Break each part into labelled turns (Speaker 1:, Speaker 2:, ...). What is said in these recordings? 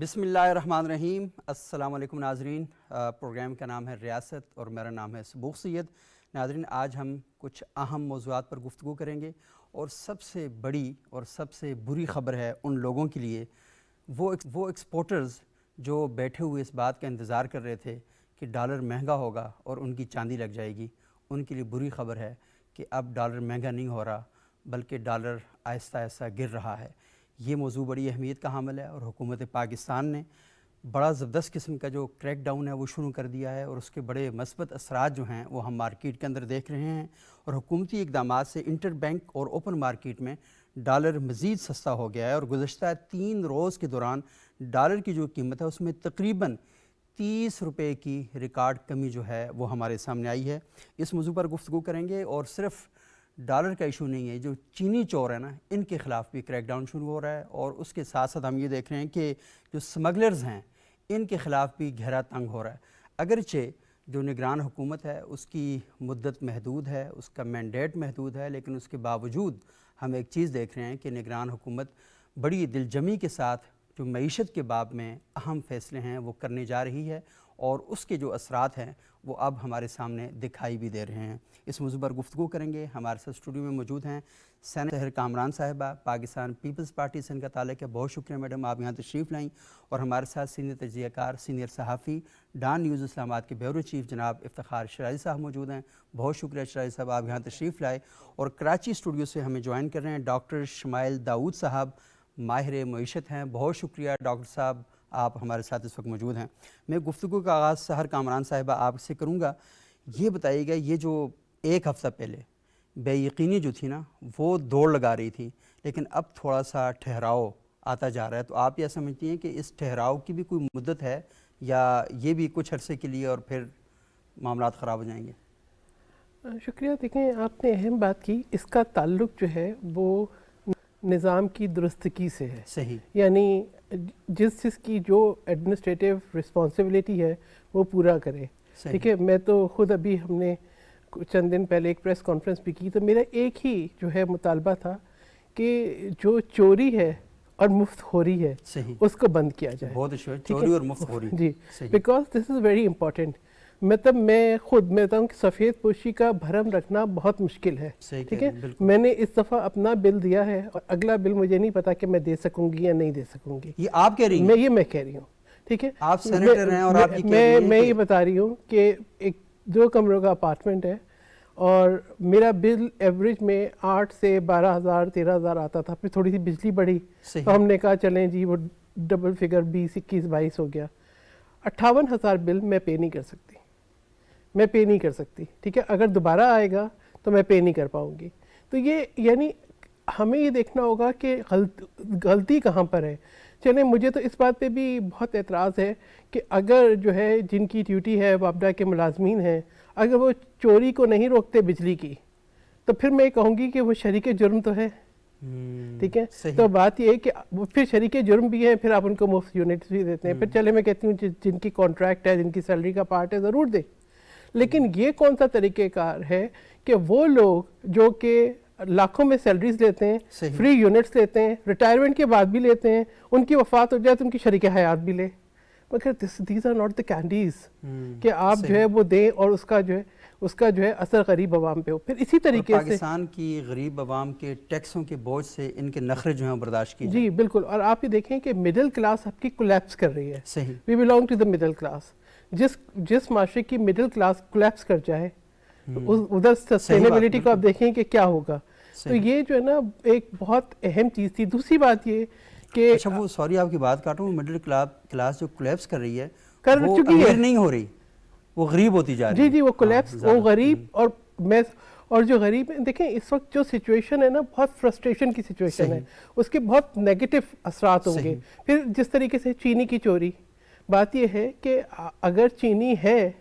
Speaker 1: بسم اللہ الرحمن الرحیم. السلام علیکم ناظرین. پروگرام کا نام ہے ریاست اور میرا نام ہے سبوق سید. ناظرین, آج ہم کچھ اہم موضوعات پر گفتگو کریں گے اور سب سے بڑی اور سب سے بری خبر ہے ان لوگوں کے لیے, وہ ایکسپورٹرز جو بیٹھے ہوئے اس بات کا انتظار کر رہے تھے کہ ڈالر مہنگا ہوگا اور ان کی چاندی لگ جائے گی. ان کے لیے بری خبر ہے کہ اب ڈالر مہنگا نہیں ہو رہا بلکہ ڈالر آہستہ آہستہ گر رہا ہے. یہ موضوع بڑی اہمیت کا حامل ہے اور حکومت پاکستان نے بڑا زبردست قسم کا جو کریک ڈاؤن ہے وہ شروع کر دیا ہے اور اس کے بڑے مثبت اثرات جو ہیں وہ ہم مارکیٹ کے اندر دیکھ رہے ہیں. اور حکومتی اقدامات سے انٹر بینک اور اوپن مارکیٹ میں ڈالر مزید سستا ہو گیا ہے اور گزشتہ 3 روز کے دوران ڈالر کی جو قیمت ہے اس میں تقریباً 30 روپے کی ریکارڈ کمی جو ہے وہ ہمارے سامنے آئی ہے. اس موضوع پر گفتگو کریں گے. اور صرف ڈالر کا ایشو نہیں ہے, جو چینی چور ہیں نا ان کے خلاف بھی کریک ڈاؤن شروع ہو رہا ہے اور اس کے ساتھ ساتھ ہم یہ دیکھ رہے ہیں کہ جو سمگلرز ہیں ان کے خلاف بھی گہرا تنگ ہو رہا ہے. اگرچہ جو نگران حکومت ہے اس کی مدت محدود ہے, اس کا مینڈیٹ محدود ہے, لیکن اس کے باوجود ہم ایک چیز دیکھ رہے ہیں کہ نگران حکومت بڑی دل جمی کے ساتھ جو معیشت کے باب میں اہم فیصلے ہیں وہ کرنے جا رہی ہے اور اس کے جو اثرات ہیں وہ اب ہمارے سامنے دکھائی بھی دے رہے ہیں. اس موضوع پر گفتگو کریں گے. ہمارے ساتھ اسٹوڈیو میں موجود ہیں سینیٹر کامران صاحبہ, پاکستان پیپلز پارٹی سے ان کا تعلق ہے. بہت شکریہ میڈم آپ یہاں تشریف لائیں. اور ہمارے ساتھ سینئر تجزیہ کار, سینئر صحافی, ڈان نیوز اسلام آباد کے بیورو چیف جناب افتخار شرازی صاحب موجود ہیں. بہت شکریہ شرازی صاحب آپ یہاں تشریف لائے. اور کراچی اسٹوڈیو سے ہمیں جوائن کر رہے ہیں ڈاکٹر شمائل داؤد صاحب, ماہر معیشت ہیں. بہت شکریہ ڈاکٹر صاحب آپ ہمارے ساتھ اس وقت موجود ہیں. میں گفتگو کا آغاز سحر کامران صاحبہ آپ سے کروں گا. یہ بتائیے گا, یہ جو ایک ہفتہ پہلے بے یقینی جو تھی نا وہ دوڑ لگا رہی تھی, لیکن اب تھوڑا سا ٹھہراؤ آتا جا رہا ہے, تو آپ یہ سمجھتی ہیں کہ اس ٹھہراؤ کی بھی کوئی مدت ہے یا یہ بھی کچھ عرصے کے لیے اور پھر معاملات خراب ہو جائیں گے؟
Speaker 2: شکریہ. دیکھیں آپ نے اہم بات کی, اس کا تعلق جو ہے وہ نظام کی درستگی سے ہے.
Speaker 1: صحیح.
Speaker 2: یعنی جس کی جو ایڈمنسٹریٹو رسپانسبلٹی ہے وہ پورا کرے. ٹھیک ہے, میں تو خود ابھی ہم نے چند دن پہلے ایک پریس کانفرنس بھی کی, تو میرا ایک ہی جو ہے مطالبہ تھا کہ جو چوری ہے اور مفت خوری ہے اس کو بند کیا جائے.
Speaker 1: بہت اچھا, چوری اور مفت خوری.
Speaker 2: جی, because this is very important. مطلب میں خود بتاؤں کہ سفید پوشی کا بھرم رکھنا بہت مشکل ہے. ٹھیک ہے, میں نے اس دفعہ اپنا بل دیا ہے اور اگلا بل مجھے نہیں پتا کہ میں دے سکوں گی یا نہیں دے سکوں گی.
Speaker 1: یہ آپ کہہ رہی ہیں؟
Speaker 2: میں کہہ رہی ہوں. ٹھیک ہے,
Speaker 1: آپ سینیٹر ہیں اور آپ
Speaker 2: میں یہ بتا رہی ہوں کہ ایک 2 کمروں کا اپارٹمنٹ ہے اور میرا بل ایوریج میں 8 سے 12,000 13,000 آتا تھا. پھر تھوڑی سی بجلی بڑھی تو ہم نے کہا چلیں جی وہ ڈبل فگر 20 21 22 ہو گیا. 58,000 بل میں پے نہیں کر سکتی. ٹھیک ہے, اگر دوبارہ آئے گا تو میں پے نہیں کر پاؤں گی. تو یہ یعنی ہمیں یہ دیکھنا ہوگا کہ غلطی کہاں پر ہے. چلیں, مجھے تو اس بات پہ بھی بہت اعتراض ہے کہ اگر جو ہے جن کی ڈیوٹی ہے وابڈا کے ملازمین ہیں, اگر وہ چوری کو نہیں روکتے بجلی کی, تو پھر میں کہوں گی کہ وہ شریک جرم تو ہے. ٹھیک ہے, تو بات یہ ہے کہ پھر شریک جرم بھی ہیں, پھر آپ ان کو مفت یونٹس بھی دیتے ہیں. پھر چلے میں کہتی ہوں جن کی کانٹریکٹ ہے, جن کی سیلری کا پارٹ ہے, ضرور دیں. لیکن یہ کون سا طریقہ کار ہے کہ وہ لوگ جو کہ لاکھوں میں سیلریز لیتے ہیں, فری یونٹس لیتے ہیں, ریٹائرمنٹ کے بعد بھی لیتے ہیں, ان کی وفات ہو جائے تو ان کی شریک حیات بھی لے, مگر these are not the candies کہ آپ جو ہے وہ دیں اور اس کا جو ہے اثر غریب عوام پہ ہو. پھر اسی طریقے سے
Speaker 1: پاکستان کی غریب عوام کے ٹیکسوں کے بوجھ سے ان کے نخرے جو ہیں برداشت کیجیے.
Speaker 2: جی بالکل. اور آپ یہ دیکھیں کہ مڈل کلاس آپ کی کولیپس کر رہی ہے.
Speaker 1: صحیح.
Speaker 2: We belong to the middle class. جس معاشرے کی مڈل کلاس کولیپس کر جائے ادھر سسٹینیبلٹی کو آپ دیکھیں کہ کیا ہوگا. تو یہ جو ہے نا ایک بہت اہم چیز تھی. دوسری بات یہ کہ
Speaker 1: اچھا وہ سوری آپ کی بات کاٹوں, مڈل کلاس جو کولیپس کر رہی ہے
Speaker 2: کر
Speaker 1: وہ
Speaker 2: چکی
Speaker 1: امیر
Speaker 2: ہے,
Speaker 1: نہیں ہو رہی, وہ غریب ہوتی جا رہی ہے.
Speaker 2: جی وہ کولیپس, وہ غریب اور جو غریب ہیں. دیکھیں اس وقت جو سچویشن ہے نا بہت فرسٹریشن کی سچویشن ہے, اس کے بہت نیگیٹو اثرات ہوں گے. پھر جس طریقے سے چینی کی چوری, بات یہ ہے کہ اگر چینی ہے,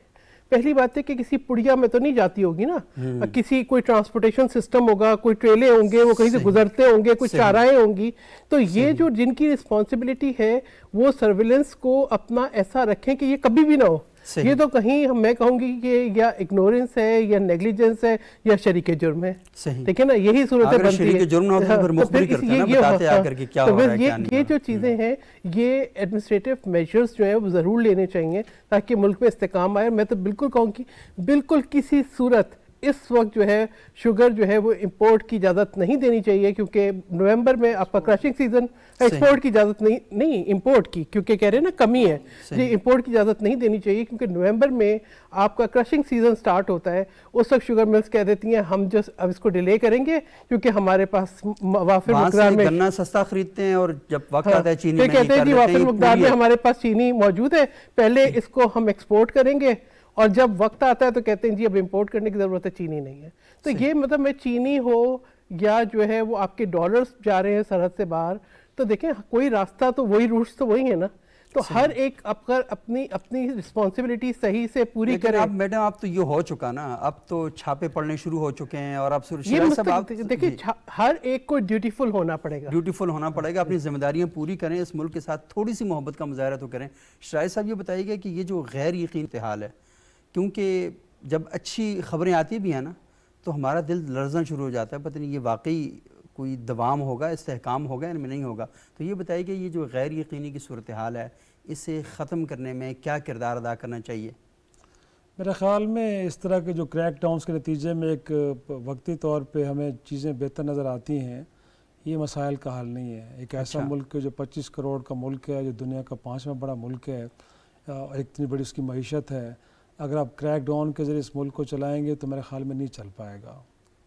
Speaker 2: پہلی بات ہے کہ کسی پڑیا میں تو نہیں جاتی ہوگی نا, کسی کوئی ٹرانسپورٹیشن سسٹم ہوگا, کوئی ٹریلے ہوں گے, وہ کہیں سے گزرتے ہوں گے, کوئی چارائیں ہوں گی. تو یہ جو جن کی رسپانسبلٹی ہے وہ سرویلنس کو اپنا ایسا رکھیں کہ یہ کبھی بھی نہ ہو یہ تو کہیں میں کہوں گی کہ یا اگنورنس ہے یا نیگلیجنس ہے یا شریک جرم ہے. ٹھیک ہے نا, یہی صورتیں بنتی ہیں. یہ جو چیزیں ہیں یہ ایڈمنسٹریٹو میجرز جو ہیں وہ ضرور لینے چاہیے تاکہ ملک میں استحکام آئے. میں تو بالکل کہوں کہ بالکل کسی صورت اس وقت جو ہے شوگر جو ہے وہ امپورٹ کی اجازت نہیں دینی چاہیے, کیونکہ نومبر میں آپ کا کرشنگ سیزن, ایکسپورٹ کی اجازت نہیں امپورٹ کی, کیونکہ کہہ رہے ہیں نا کمی ہے جی, امپورٹ کی اجازت نہیں دینی چاہیے کیونکہ نومبر میں آپ کا کرشنگ سیزن سٹارٹ ہوتا ہے. اس وقت شوگر ملز کہہ دیتی ہیں ہم اب اس کو ڈیلے کریں گے کیونکہ ہمارے پاس وافر مقدار میں
Speaker 1: گنا سستا خریدتے ہیں اور جب وقت آتا ہے چینی
Speaker 2: پھر کہتے ہیں جی وافر مقدار میں ہمارے پاس چینی موجود ہے, پہلے اس کو ہم ایکسپورٹ کریں گے, اور جب وقت آتا ہے تو کہتے ہیں جی اب امپورٹ کرنے کی ضرورت ہے, چینی نہیں ہے. تو یہ مطلب میں چینی ہو یا جو ہے وہ آپ کے ڈالرز جا رہے ہیں سرحد سے باہر, تو دیکھیں کوئی راستہ تو وہی روٹس تو وہی ہے نا, تو ہر ایک اپنی رسپانسبلٹی صحیح سے پوری کرے.
Speaker 1: اب میڈم اب تو یہ ہو چکا نا, اب تو چھاپے پڑنے شروع ہو چکے ہیں اور اب
Speaker 2: دیکھیں ہر ایک کو ڈیوٹیفل ہونا پڑے گا,
Speaker 1: اپنی ذمہ داریاں پوری کریں, اس ملک کے ساتھ تھوڑی سی محبت کا مظاہرہ تو کریں. شرائط صاحب یہ بتائیے گا کہ یہ جو غیر یقینی حال ہے, کیونکہ جب اچھی خبریں آتی بھی ہیں نا تو ہمارا دل لرزنا شروع ہو جاتا ہے, پتہ نہیں یہ واقعی کوئی دوام ہوگا, استحکام ہوگا یا نہیں ہوگا. تو یہ بتائیے کہ یہ جو غیر یقینی کی صورتحال ہے اسے ختم کرنے میں کیا کردار ادا کرنا چاہیے؟
Speaker 3: میرے خیال میں اس طرح کے جو کریک ڈاؤنس کے نتیجے میں ایک وقتی طور پہ ہمیں چیزیں بہتر نظر آتی ہیں, یہ مسائل کا حل نہیں ہے. ایک ایسا ملک جو 25 کروڑ کا ملک ہے, جو دنیا کا 5واں بڑا ملک ہے, اتنی بڑی اس کی معیشت ہے, اگر آپ کریک ڈاؤن کے ذریعے اس ملک کو چلائیں گے تو میرے خیال میں نہیں چل پائے گا.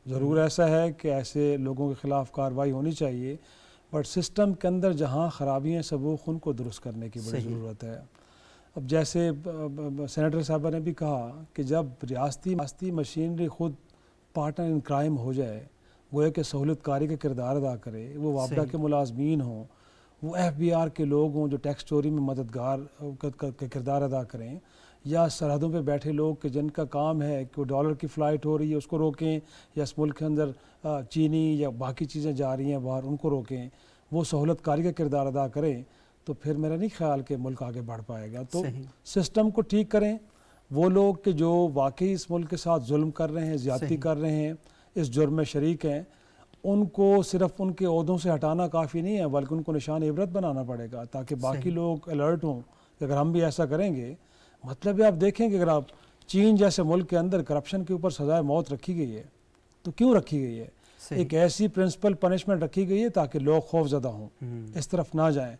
Speaker 3: ضرور ایسا ہے کہ ایسے لوگوں کے خلاف کارروائی ہونی چاہیے, بٹ سسٹم کے اندر جہاں خرابیاں سبوق ان کو درست کرنے کی بڑی ضرورت ہے. اب جیسے سینیٹر صاحبہ نے بھی کہا کہ جب ریاستی مشینری خود پارٹنر ان کرائم ہو جائے, گویا کہ سہولت کاری کا کردار ادا کرے, وہ وابڈا کے ملازمین ہوں, وہ FBR کے لوگ ہوں جو ٹیکس چوری میں مددگار کا کردار ادا کریں, یا سرحدوں پہ بیٹھے لوگ کہ جن کا کام ہے کہ وہ ڈالر کی فلائٹ ہو رہی ہے اس کو روکیں, یا اس ملک کے اندر چینی یا باقی چیزیں جا رہی ہیں باہر ان کو روکیں, وہ سہولت کاری کا کردار ادا کریں, تو پھر میرا نہیں خیال کہ ملک آگے بڑھ پائے گا. تو سسٹم کو ٹھیک کریں. وہ لوگ کہ جو واقعی اس ملک کے ساتھ ظلم کر رہے ہیں, زیادتی کر رہے ہیں, اس جرم میں شریک ہیں, ان کو صرف ان کے عہدوں سے ہٹانا کافی نہیں ہے بلکہ ان کو نشان عبرت بنانا پڑے گا تاکہ باقی لوگ الرٹ ہوں کہ اگر ہم بھی ایسا کریں گے. مطلب ہے آپ دیکھیں کہ اگر آپ چین جیسے ملک کے اندر کرپشن کے اوپر سزائے موت رکھی گئی ہے تو کیوں رکھی گئی ہے؟ ایک ایسی پرنسپل پنشمنٹ رکھی گئی ہے تاکہ لوگ خوف زدہ ہوں, اس طرف نہ جائیں.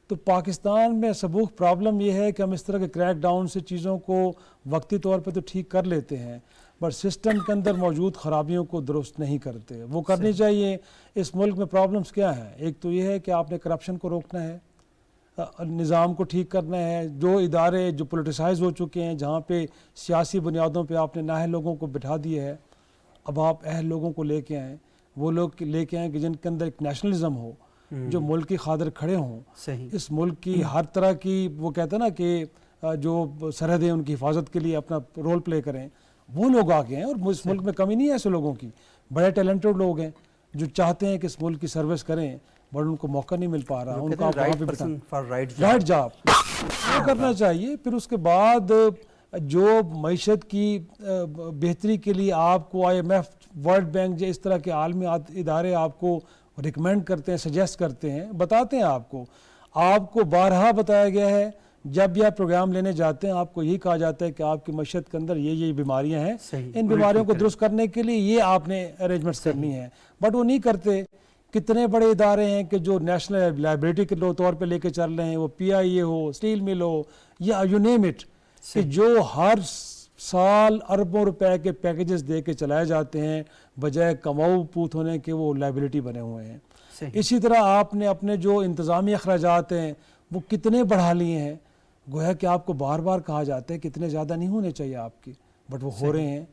Speaker 3: تو پاکستان میں سبوک پرابلم یہ ہے کہ ہم اس طرح کے کریک ڈاؤن سے چیزوں کو وقتی طور پہ تو ٹھیک کر لیتے ہیں, بٹ سسٹم کے اندر موجود خرابیوں کو درست نہیں کرتے. وہ کرنی چاہیے. اس ملک میں پرابلمز کیا ہیں؟ ایک تو یہ ہے کہ آپ نے کرپشن کو روکنا ہے, نظام کو ٹھیک کرنا ہے. جو ادارے جو پولیٹیسائز ہو چکے ہیں, جہاں پہ سیاسی بنیادوں پہ آپ نے نااہل لوگوں کو بٹھا دیا ہے, اب آپ اہل لوگوں کو لے کے آئیں. وہ لوگ لے کے آئیں کہ جن کے اندر ایک نیشنلزم ہو, جو ملک کی خاطر کھڑے ہوں, اس ملک کی ہر طرح کی وہ کہتے ہیں نا کہ جو سرحدیں ان کی حفاظت کے لیے اپنا رول پلے کریں. وہ لوگ آگے ہیں, اور اس ملک میں کمی نہیں ہے ایسے لوگوں کی. بڑے ٹیلنٹڈ لوگ ہیں جو چاہتے ہیں کہ اس ملک کی سروس کریں, بٹ ان کو موقع نہیں مل پا رہا. ان کو رائٹ جاب وہ کرنا چاہیے. پھر اس کے بعد جو معیشت کی بہتری کے لیے آپ کو IMF, ورلڈ بینک جو اس طرح کے عالمی ادارے آپ کو ریکمینڈ کرتے ہیں, سجیسٹ کرتے ہیں, بتاتے ہیں آپ کو بارہا بتایا گیا ہے. جب بھی آپ پروگرام لینے جاتے ہیں آپ کو یہی کہا جاتا ہے کہ آپ کی معیشت کے اندر یہ بیماریاں ہیں, ان بیماریوں کو درست کرنے کے لیے یہ آپ نے ارینجمنٹس کرنی ہے, بٹ وہ نہیں کرتے. کتنے بڑے ادارے ہیں کہ جو نیشنل لائبریٹی کے طور پہ لے کے چل رہے ہیں, وہ PIA ہو, اسٹیل مل ہو, یا یو نیم اٹ, کہ جو ہر سال اربوں روپے کے پیکیجز دے کے چلائے جاتے ہیں بجائے کماؤ پوت ہونے کے وہ لائبلٹی بنے ہوئے ہیں. اسی طرح آپ نے اپنے جو انتظامی اخراجات ہیں وہ کتنے بڑھا لیے ہیں. گویا کہ آپ کو بار بار کہا جاتا ہے کہ اتنے زیادہ نہیں ہونے چاہیے آپ کی, بٹ وہ ہو رہے ہیں.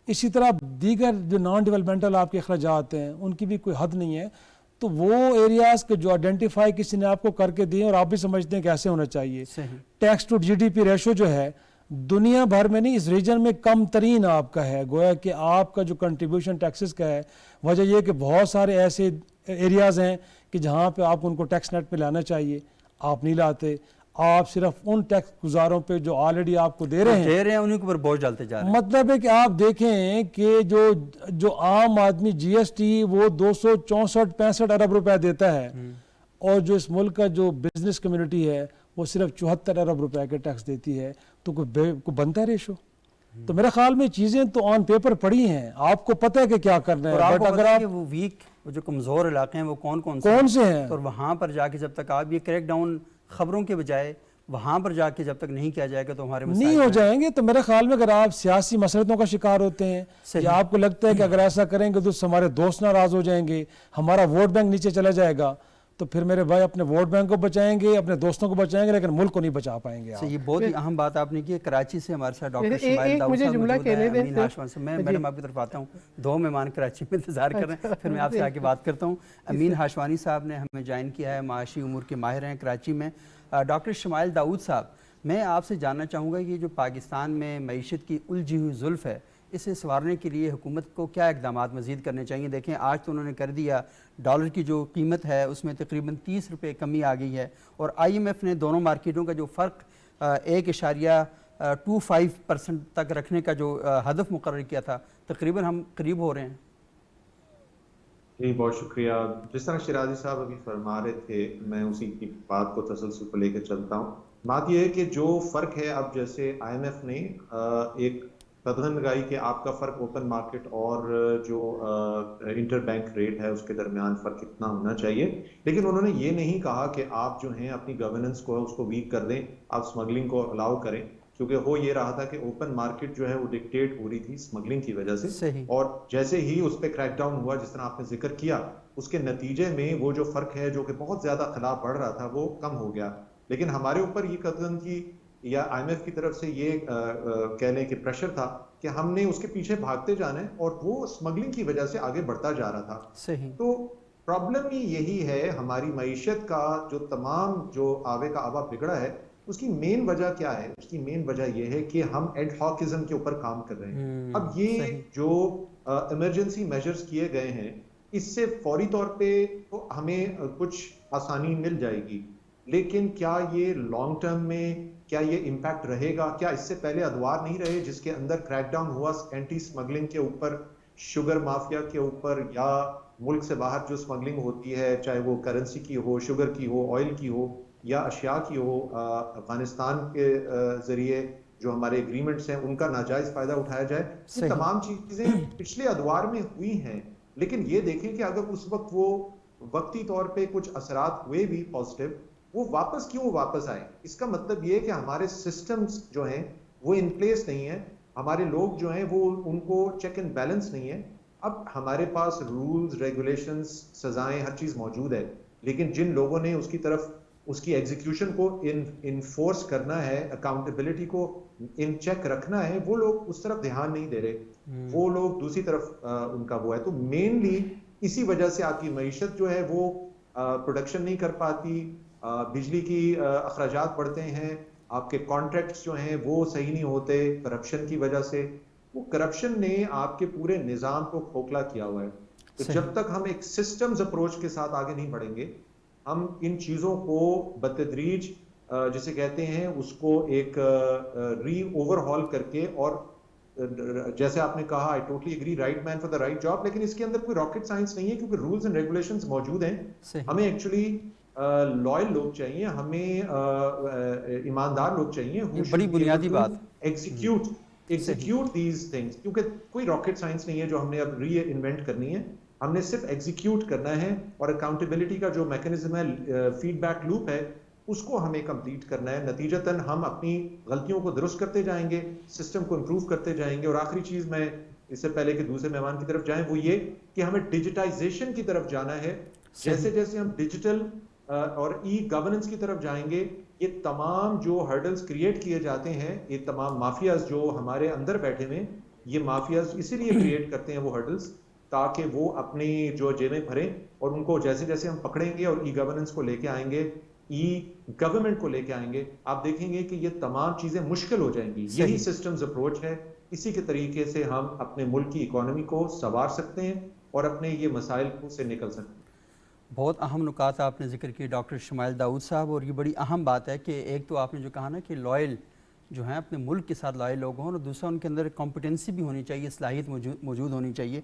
Speaker 3: اسی طرح دیگر جو نان ڈیولپمنٹل آپ کے اخراجات ہیں ان کی بھی کوئی حد نہیں ہے. تو وہ ایریاز کے جو آئیڈینٹیفائی کسی نے آپ کو کر کے دیے اور آپ بھی سمجھتے ہیں کہ ایسے ہونا چاہیے. ٹیکس ٹو GDP ریشو جو ہے دنیا بھر میں نہیں, اس ریجن میں کم ترین آپ کا ہے. گویا کہ آپ کا جو کنٹریبیوشن ٹیکسز کا ہے, وجہ یہ کہ بہت سارے ایسے ایریاز ہیں کہ جہاں پہ آپ ان کو ٹیکس نیٹ پہ لانا چاہیے, آپ نہیں لاتے. آپ صرف ان ٹیکس گزاروں پہ جو آلریڈی آپ کو دے رہے ہیں
Speaker 1: انہیں کے اوپر بوجھ ڈالتے جا رہے ہیں.
Speaker 3: مطلب ہے کہ آپ دیکھیں کہ جو عام آدمی جی ایس ٹی وہ 264-65 ارب روپے دیتا ہے اور جو اس ملک کا جو بزنس کمیونٹی ہے وہ صرف 74 ارب روپے کے ٹیکس دیتی ہے, تو کوئی بنتا ہے ریشو؟ تو میرے خیال میں چیزیں تو آن پیپر پڑی ہیں, آپ کو پتہ ہے کہ کیا کرنا ہے,
Speaker 1: بٹ اگر آپ وہ ویک جو کمزور علاقے ہیں وہ کون سے ہیں, اور وہاں پر جا کے جب تک آپ یہ کریک ڈاؤن خبروں کے بجائے وہاں پر جا کے جب تک نہیں کیا جائے گا تو ہمارے
Speaker 3: نہیں ہو جائیں گے. تو میرے خیال میں اگر آپ سیاسی مسئلوں کا شکار ہوتے ہیں یا آپ کو لگتا ہے کہ اگر ایسا کریں گے تو ہمارے دوست ناراض ہو جائیں گے, ہمارا ووٹ بینک نیچے چلا جائے گا, تو پھر میرے بھائی اپنے ووٹ بینک کو بچائیں گے, اپنے دوستوں کو بچائیں گے, لیکن ملک کو نہیں بچا پائیں گے.
Speaker 1: یہ بہت ہی اہم بات آپ نے کی. کراچی سے ہمارے ساتھ ڈاکٹر شمائل داؤد صاحب موجود ہیں, امین ہاشمی سے. میں میڈم آپ کی طرف آتا ہوں, 2 مہمان کراچی میں انتظار کر رہے ہیں, پھر میں آپ سے آگے بات کرتا ہوں. امین ہاشمی صاحب نے ہمیں جوائن کیا ہے, معاشی امور کے ماہر ہیں کراچی میں. ڈاکٹر شمائل داؤد صاحب, میں آپ سے جاننا چاہوں گا کہ جو پاکستان میں معیشت کی الجھی ہوئی زلف ہے اسے سنوارنے کے لیے حکومت کو کیا اقدامات مزید کرنے چاہیے؟ دیکھیں آج تو انہوں نے کر دیا, ڈالر کی جو قیمت ہے اس میں تقریباً 30 روپے کمی آ گئی ہے, اور آئی ایم ایف نے دونوں مارکیٹوں کا جو فرق 1.25% تک رکھنے کا جو ہدف مقرر کیا تھا, تقریباً ہم قریب ہو رہے ہیں.
Speaker 4: جی بہت شکریہ. جس طرح شیرازی صاحب ابھی فرما رہے تھے میں اسی کی بات کو تسلسل کو لے کے چلتا ہوں. بات یہ ہے کہ جو فرق ہے, اب جیسے آئی ایم ایف نے ایک قدغن لگائی کہ آپ کا فرق اوپن مارکیٹ اور جو انٹر بینک ریٹ ہے اس کے درمیان فرق اتنا ہونا چاہیے, لیکن انہوں نے یہ نہیں کہا کہ آپ جو ہیں اپنی گورننس کو اس کو ویک کر دیں, آپ اسمگلنگ کو الاؤ کریں, کیونکہ ہو یہ رہا تھا کہ اوپن مارکیٹ جو ہے وہ ڈکٹیٹ ہو رہی تھی اسمگلنگ کی وجہ سے, اور جیسے ہی اس پہ کریک ڈاؤن ہوا جس طرح آپ نے ذکر کیا, اس کے نتیجے میں وہ جو فرق ہے جو کہ بہت زیادہ خلاف بڑھ رہا تھا وہ کم ہو گیا. لیکن ہمارے اوپر یہ قدغن کی یا آئی ایم ایف کی طرف سے یہ کہہ لیں کہ پریشر تھا کہ ہم نے اس کے پیچھے بھاگتے جانا ہے, اور وہ اسمگلنگ کی وجہ سے آگے بڑھتا جا رہا تھا. تو پرابلم ہی یہی ہے ہماری معیشت کا, جو تمام جو آوے کا آبا بگڑا ہے اس کی مین وجہ کیا ہے؟ اس کی مین وجہ یہ ہے کہ ہم ایڈ ہاکزم کے اوپر کام کر رہے ہیں. اب یہ جو ایمرجنسی میجرز کیے گئے ہیں اس سے فوری طور پہ تو ہمیں کچھ آسانی مل جائے گی, لیکن کیا یہ لانگ ٹرم میں کیا یہ امپیکٹ رہے گا؟ کیا اس سے پہلے ادوار نہیں رہے جس کے اندر کریک ڈاؤن ہوا اینٹی اسمگلنگ کے اوپر, شوگر مافیا کے اوپر, یا ملک سے باہر جو اسمگلنگ ہوتی ہے چاہے وہ کرنسی کی ہو, شوگر کی ہو, آئل کی ہو یا اشیاء کی ہو, افغانستان کے ذریعے جو ہمارے ایگریمنٹس ہیں ان کا ناجائز فائدہ اٹھایا جائے. یہ تمام چیزیں پچھلے ادوار میں ہوئی ہیں, لیکن یہ دیکھیں کہ اگر اس وقت وہ وقتی طور پہ کچھ اثرات ہوئے بھی پازیٹیو, وہ واپس کیوں واپس آئے؟ اس کا مطلب یہ کہ ہمارے سسٹمز جو ہیں وہ ان پلیس نہیں ہیں, ہمارے لوگ جو ہیں وہ ان کو چیک اینڈ بیلنس نہیں ہے. اب ہمارے پاس رولز, ریگولیشنز, سزائیں, ہر چیز موجود ہے, لیکن جن لوگوں نے اس کی طرف اس کی ایگزیکیوشن کو انفورس کرنا ہے, اکاؤنٹیبلٹی کو ان چیک رکھنا ہے, وہ لوگ اس طرف دھیان نہیں دے رہے, وہ لوگ دوسری طرف ان کا وہ ہے. تو مینلی اسی وجہ سے آپ کی معیشت جو ہے وہ پروڈکشن نہیں کر پاتی, بجلی کی اخراجات بڑھتے ہیں, آپ کے کانٹریکٹس جو ہیں وہ صحیح نہیں ہوتے کرپشن کی وجہ سے. وہ کرپشن نے آپ کے پورے نظام کو کھوکھلا کیا ہوا ہے. تو جب تک ہم ایک سسٹمز اپروچ کے ساتھ آگے نہیں بڑھیں گے, ہم ان چیزوں کو بتدریج جسے کہتے ہیں اس کو ایک ری اوور ہال کر کے, اور جیسے آپ نے کہا I totally agree, right man for the right job, لیکن اس کے اندر کوئی راکٹ سائنس نہیں ہے کیونکہ رولز اینڈ ریگولیشنز موجود ہیں. ہمیں ایکچولی لائل لوگ چاہیے, ہمیں ایماندار لوگ چاہیے,
Speaker 1: بڑی بنیادی بات,
Speaker 4: ایگزیکیوٹ دیز تھنگز, کیونکہ کوئی راکٹ سائنس نہیں ہے جو ہم نے اب ری انوینٹ کرنی ہے, ہم نے صرف ایگزیکیوٹ کرنا ہے, اور اکاؤنٹیبلٹی کا جو میکینزم ہے, فیڈ بیک لوپ ہے, اس کو ہمیں کمپلیٹ کرنا ہے. نتیجتاً ہم اپنی غلطیوں کو درست کرتے جائیں گے, سسٹم کو امپروو کرتے جائیں گے. اور آخری چیز میں اس سے پہلے کہ دوسرے مہمان کی طرف جائیں وہ یہ کہ ہمیں ڈیجیٹائزیشن کی طرف جانا ہے. جیسے جیسے ہم ڈیجیٹل اور ای گورننس کی طرف جائیں گے, یہ تمام جو ہرڈلز کریٹ کیے جاتے ہیں, یہ تمام مافیاز جو ہمارے اندر بیٹھے ہیں, یہ مافیاز اسی لیے کریٹ کرتے ہیں وہ ہرڈلز تاکہ وہ اپنی جو جیبیں بھریں, اور ان کو جیسے جیسے ہم پکڑیں گے اور ای گورننس کو لے کے آئیں گے, ای گورنمنٹ کو لے کے آئیں گے, آپ دیکھیں گے کہ یہ تمام چیزیں مشکل ہو جائیں گی. یہی سسٹمز اپروچ ہے, اسی کے طریقے سے ہم اپنے ملک کی اکانومی کو سنوار سکتے ہیں اور اپنے یہ مسائل سے نکل سکتے ہیں.
Speaker 1: بہت اہم نکات آپ نے ذکر کیے ڈاکٹر شمائل داؤد صاحب، اور یہ بڑی اہم بات ہے کہ ایک تو آپ نے جو کہا نا کہ لائل جو ہیں اپنے ملک کے ساتھ لائل لوگ ہوں، اور دوسرا ان کے اندر کمپٹنسی بھی ہونی چاہیے، صلاحیت موجود ہونی چاہیے۔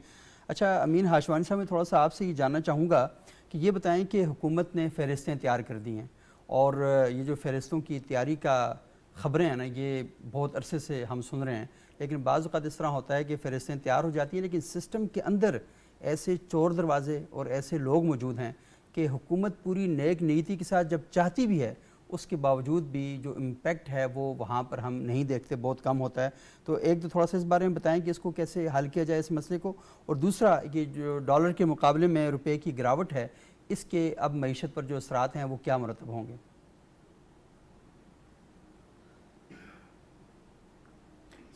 Speaker 1: اچھا امین ہاشوانی صاحب، میں تھوڑا سا آپ سے یہ جاننا چاہوں گا کہ یہ بتائیں کہ حکومت نے فہرستیں تیار کر دی ہیں، اور یہ جو فہرستوں کی تیاری کا خبریں ہیں نا، یہ بہت عرصے سے ہم سن رہے ہیں، لیکن بعض اوقات اس طرح ہوتا ہے کہ فہرستیں تیار ہو جاتی ہیں لیکن سسٹم کے اندر ایسے چور دروازے اور ایسے لوگ موجود ہیں کہ حکومت پوری نیک نیتی کے ساتھ جب چاہتی بھی ہے اس کے باوجود بھی جو امپیکٹ ہے وہ وہاں پر ہم نہیں دیکھتے، بہت کم ہوتا ہے۔ تو ایک تو تھوڑا سا اس بارے میں بتائیں کہ اس کو کیسے حل کیا جائے اس مسئلے کو، اور دوسرا یہ جو ڈالر کے مقابلے میں روپے کی گراوٹ ہے، اس کے اب معیشت پر جو اثرات ہیں وہ کیا مرتب ہوں گے؟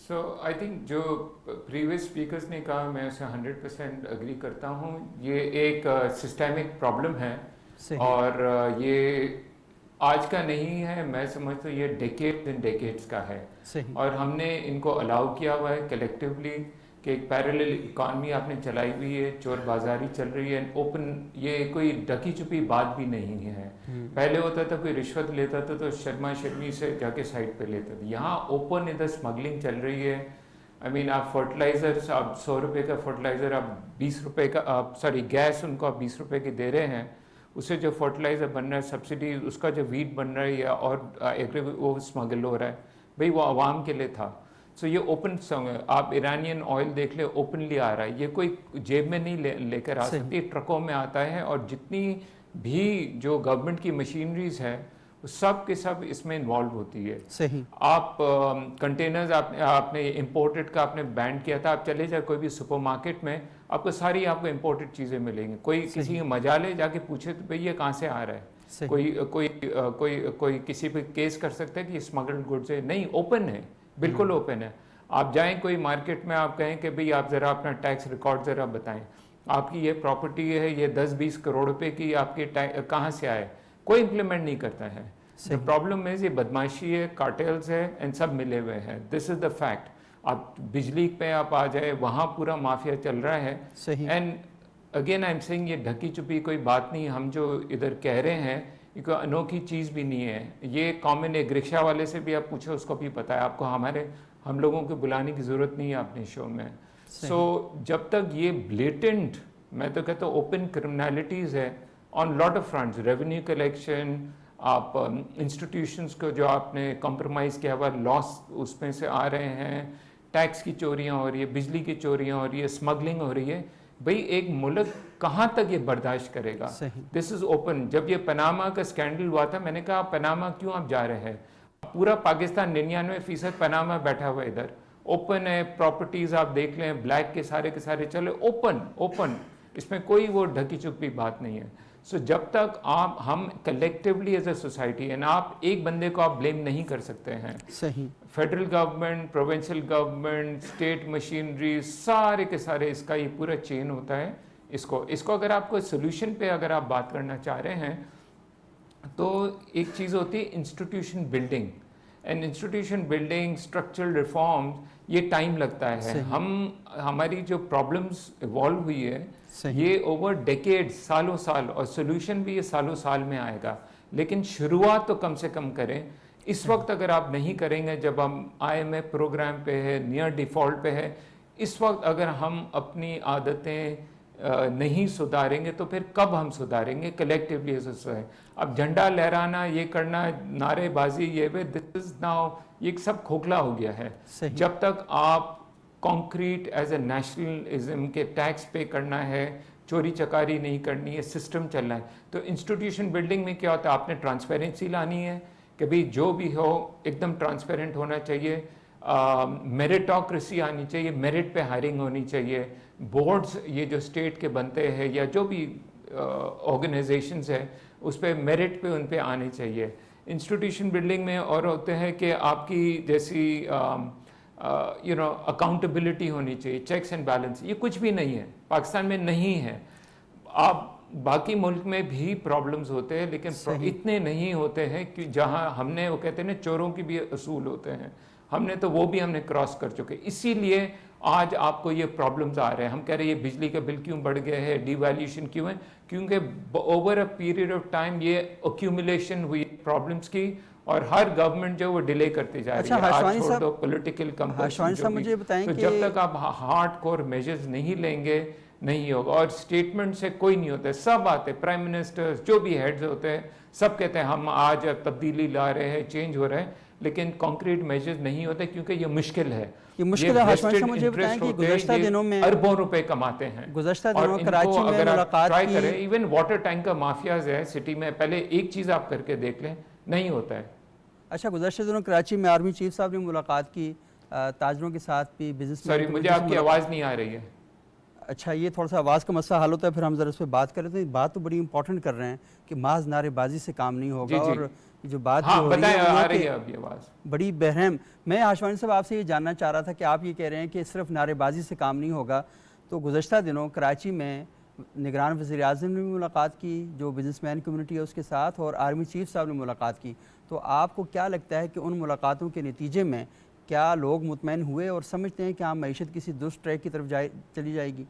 Speaker 5: سو آئی تھنک جو پریویس اسپیکرز نے کہا میں اسے 100% اگری کرتا ہوں، یہ ایک سسٹمک پرابلم ہے، اور یہ آج کا نہیں ہے، میں سمجھتا ہوں یہ ڈیکیڈز اینڈ ڈیکیڈز کا ہے، اور ہم نے ان کو الاؤ کیا ہوا ہے کلیکٹیولی کہ ایک پیرلل اکانومی آپ نے چلائی ہوئی ہے، چور بازاری چل رہی ہے اوپن، یہ کوئی ڈکی چھپی بات بھی نہیں ہے۔ پہلے ہوتا تھا کوئی رشوت لیتا تھا تو شرما شرمی سے جا کے سائڈ پہ لیتا تھا، یہاں اوپن ادھر اسمگلنگ چل رہی ہے۔ آئی مین آپ فرٹیلائزر، آپ 100 روپے کا فرٹیلائزر آپ 20 روپے کا، گیس ان کو آپ 20 روپے کی دے رہے ہیں، اسے جو فرٹیلائزر بن رہا ہے سبسڈی، اس کا جو ویٹ بن رہا ہے یا اور وہ اسمگل ہو رہا ہے، بھئی وہ عوام کے لیے تھا۔ سو یہ اوپن سانگ ہے، آپ ایرانین آئل دیکھ لیں اوپنلی آ رہا ہے، یہ کوئی جیب میں نہیں لے کر آ سکتی، ٹرکوں میں آتا ہے، اور جتنی بھی جو گورنمنٹ کی مشینریز ہے وہ سب کے سب اس میں انوالو ہوتی ہے۔
Speaker 1: صحیح،
Speaker 5: آپ کنٹینرز آپ نے امپورٹڈ کا آپ نے بینڈ کیا تھا، آپ چلے جائیں کوئی بھی سپر مارکیٹ میں آپ کو ساری آپ کو امپورٹڈ چیزیں ملیں گی، کوئی کسی کے مجالے جا کے پوچھے تو بھئی یہ کہاں سے آ رہا ہے، کوئی کسی پہ کیس کر سکتا ہے کہ یہ اسمگلڈ گڈز ہے؟ نہیں، اوپن ہے، بالکل اوپن ہے۔ آپ جائیں کوئی مارکیٹ میں، آپ کہیں کہ بھئی آپ ذرا اپنا ٹیکس ریکارڈ ذرا بتائیں، آپ کی یہ پراپرٹی ہے، یہ 10-20 کروڑ روپے کی آپ کے کہاں سے آئے، کوئی امپلیمنٹ نہیں کرتا ہے۔ The problem is یہ بدماشی ہے، کارٹیلز ہے، ان سب ملے ہوئے ہیں، دس از دا فیکٹ۔ آپ بجلی پہ آپ آ جائے، وہاں پورا مافیا چل رہا ہے، and again I am seeing یہ ڈھکی چھپی کوئی بات نہیں، ہم جو ادھر کہہ رہے ہیں یہ کوئی انوکھی چیز بھی نہیں ہے، یہ کامن ایک رکشہ والے سے بھی آپ پوچھو اس کو بھی پتہ ہے، آپ کو ہم لوگوں کو بلانے کی ضرورت نہیں ہے اپنے شو میں۔ سو جب تک یہ بلیٹنٹ، میں تو کہتا ہوں اوپن کرمنالٹیز ہے on lot of fronts, revenue collection, آپ انسٹیٹیوشنس کو جو آپ نے کمپرومائز کیا ہوا، لاس اس میں سے آ رہے ہیں، ٹیکس کی چوریاں ہو رہی ہے، بجلی کی چوریاں ہو رہی ہے، اسمگلنگ ہو رہی ہے، بھئی ایک ملک کہاں تک یہ برداشت کرے گا؟ دس از اوپن۔ جب یہ پناما کا اسکینڈل ہوا تھا میں نے کہا پناما کیوں آپ جا رہے ہیں؟ پورا پاکستان 99% پناما بیٹھا ہوا ادھر، اوپن ہے، پراپرٹیز آپ دیکھ لیں، بلیک کے سارے چلے، اوپن، اس میں کوئی وہ ڈھکی چھپی بات نہیں ہے۔ سو جب تک ہم collectively as a society, and آپ ایک بندے کو آپ بلیم نہیں کر سکتے ہیں،
Speaker 1: صحیح،
Speaker 5: federal government, provincial government, state machinery, سارے کے سارے اس کا یہ پورا چین ہوتا ہے۔ اس کو اگر آپ کو سولوشن پہ اگر آپ بات کرنا چاہ رہے ہیں تو ایک چیز ہوتی ہے institution building, and institution building, structural reform, یہ ٹائم لگتا ہے۔ ہماری جو پرابلمس ایوالو ہوئی ہے یہ اوور ڈیکیڈ، سالوں سال، اور سولوشن بھی یہ سالوں سال میں آئے گا، لیکن شروعات تو کم سے کم کریں۔ اس وقت اگر آپ نہیں کریں گے، جب ہم IMF پروگرام پہ ہے، نیئر ڈیفالٹ پہ ہے، اس وقت اگر ہم اپنی عادتیں نہیں سدھاریں گے تو پھر کب ہم سدھاریں گے کلیکٹیولی؟ اب جھنڈا لہرانا، یہ کرنا، نعرے بازی، یہ دس از ناؤ، یہ سب کھوکھلا ہو گیا ہے۔ جب تک آپ کانکریٹ ایز اے نیشنلزم کے ٹیکس پے کرنا ہے، چوری چکاری نہیں کرنی ہے، سسٹم چلنا ہے، تو انسٹیٹیوشن بلڈنگ میں کیا ہوتا ہے؟ آپ نے ٹرانسپیرنسی لانی ہے کہ بھئی جو بھی ہو ایک دم ٹرانسپیرنٹ ہونا چاہیے، میرٹوکریسی آنی چاہیے، میرٹ پہ ہائرنگ ہونی چاہیے، بورڈز یہ جو اسٹیٹ کے بنتے ہیں یا جو بھی آرگنائزیشنز ہیں اس پہ میرٹ پہ ان پہ آنے چاہیے۔ انسٹیٹیوشن بلڈنگ میں اور ہوتے ہیں کہ آپ کی جیسی اکاؤنٹیبلٹی ہونی چاہیے، چیکس اینڈ بیلنس، یہ کچھ بھی نہیں ہے، پاکستان میں نہیں ہے۔ آپ باقی ملک میں بھی پرابلمز ہوتے ہیں لیکن اتنے نہیں ہوتے ہیں کہ جہاں ہم نے وہ کہتے ہیں نا چوروں کی بھی اصول ہوتے ہیں، ہم نے تو وہ بھی ہم نے کراس کر چکے. اسی لیے آج آپ کو یہ پرابلمز آ رہے ہیں. ہم کہہ رہے ہیں یہ بجلی کا بل کیوں بڑھ گئے ہے, ڈی ویلیوشن کیوں ہے, کیونکہ over a period of time یہ ایکیومولیشن ہوئی پرابلمس کی, اور ہر گورنمنٹ جو وہ ڈیلے کرتے جا رہی ہے. آج چھوڑ دو پولیٹیکل کمپلشن, تو جب تک آپ ہارڈ کور میجرز نہیں لیں گے نہیں ہوگا. اور اسٹیٹمنٹ سے کوئی نہیں ہوتا ہے, سب آتے پرائم منسٹر جو بھی ہیڈز ہوتے ہیں سب کہتے ہیں ہم آج تبدیلی لا رہے ہیں, چینج ہو رہا ہے, لیکن کانکریٹ میجرز نہیں ہوتے کیونکہ یہ مشکل ہے.
Speaker 1: یہ مشکل ہے. ہاشمی صاحب مجھے بتائیں کہ گزشتہ دنوں میں
Speaker 5: اربوں روپے کماتے ہیں,
Speaker 1: گزشتہ دنوں کراچی میں ملاقات کی,
Speaker 5: ایون واٹر ٹینکر مافیاز ہے سٹی میں, پہلے ایک چیز آپ کر کے دیکھ لیں, نہیں ہوتا ہے.
Speaker 1: اچھا, گزشتہ دنوں کراچی میں آرمی چیف صاحب نے ملاقات کی, تاجروں کے ساتھ بھی, بزنس
Speaker 5: سوری مجھے آپ کی آواز نہیں آ رہی ہے.
Speaker 1: اچھا, یہ تھوڑا سا آواز کا مسئلہ حل ہوتا ہے, پھر ہم ذرا اس پہ بات کریں. تو بات تو بڑی امپورٹنٹ کر رہے ہیں کہ محض نعرے بازی سے کام نہیں ہوگا, اور جو بات ہو رہی ہے بڑی بہرحم. میں ہاشمی صاحب آپ سے یہ جاننا چاہ رہا تھا کہ آپ یہ کہہ رہے ہیں کہ صرف نعرے بازی سے کام نہیں ہوگا, تو گزشتہ دنوں کراچی میں نگران وزیر اعظم نے بھی ملاقات کی, جو بزنس مین کمیونٹی ہے اس کے ساتھ, اور آرمی چیف صاحب نے ملاقات کی. تو آپ کو کیا لگتا ہے کہ ان ملاقاتوں کے نتیجے میں کیا لوگ مطمئن ہوئے اور سمجھتے ہیں کہ ہاں معیشت کسی درست ٹریک کی طرف چلی جائے گی؟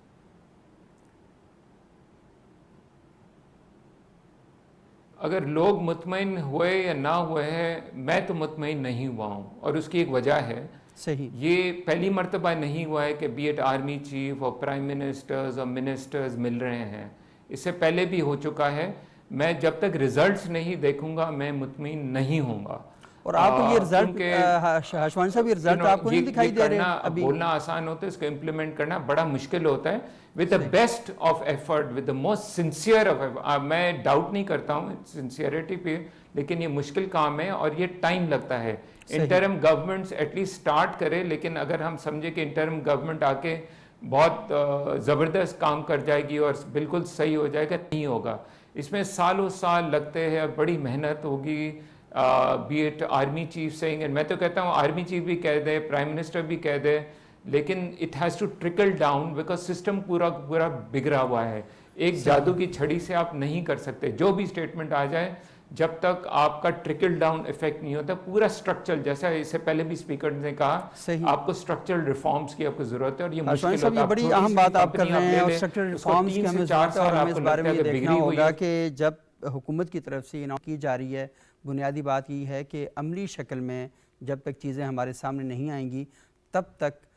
Speaker 5: اگر لوگ مطمئن ہوئے یا نہ ہوئے ہیں, میں تو مطمئن نہیں ہوا ہوں, اور اس کی ایک وجہ ہے.
Speaker 1: صحیح,
Speaker 5: یہ پہلی مرتبہ نہیں ہوا ہے کہ بی ایٹ آرمی چیف اور پرائم منسٹرز اور منسٹرز مل رہے ہیں, اس سے پہلے بھی ہو چکا ہے. میں جب تک ریزلٹس نہیں دیکھوں گا میں مطمئن نہیں ہوں گا.
Speaker 1: اور آپ کو یہ رزلٹ ہاشمی صاحب, یہ رزلٹ آپ کو نہیں دکھائی دے رہے ابھی؟
Speaker 5: بولنا آسان ہوتا ہے, اس کو امپلیمنٹ کرنا بڑا مشکل ہوتا ہے. with the best of effort, with the most sincere of effort. میں ڈاؤٹ نہیں کرتا ہوں سنسیئرٹی پہ, لیکن یہ مشکل کام ہے اور یہ ٹائم لگتا ہے. Interim governments at least start کرے, لیکن اگر ہم سمجھے کہ انٹرم گورنمنٹ آ کے بہت زبردست کام کر جائے گی اور بالکل صحیح ہو جائے گا, نہیں ہوگا. اس میں سالوں سال لگتے ہیں, بڑی محنت ہوگی. بی ایٹ آرمی چیف سینگ, میں تو کہتا ہوں آرمی چیف بھی کہہ دے, پرائم منسٹر بھی کہہ دے, لیکن it has to trickle down, because system پورا بگڑا ہوا ہے. ایک جادو کی چھڑی سے آپ نہیں کر سکتے. جو بھی اسٹیٹمنٹ آ جائے, جب تک آپ کا ٹرکل ڈاؤن افیکٹ نہیں ہوتا, پورا اسٹرکچر, جیسا اس سے پہلے بھی اسپیکر نے کہا, آپ کو اسٹرکچرل ریفارمز کی آپ کو ضرورت ہے, اور یہ مشکل ہوتا ہے.
Speaker 1: بڑی اہم بات آپ کر رہے ہیں, اور اسٹرکچرل ریفارمز کی ہمیں ضرورت ہے, اور ہمیں اس بارے میں یہ دیکھنا ہوگا کہ جب حکومت کی طرف سے کی جا رہی ہے, بنیادی بات یہ ہے کہ عملی شکل میں جب تک چیزیں ہمارے سامنے نہیں آئیں گی تب تک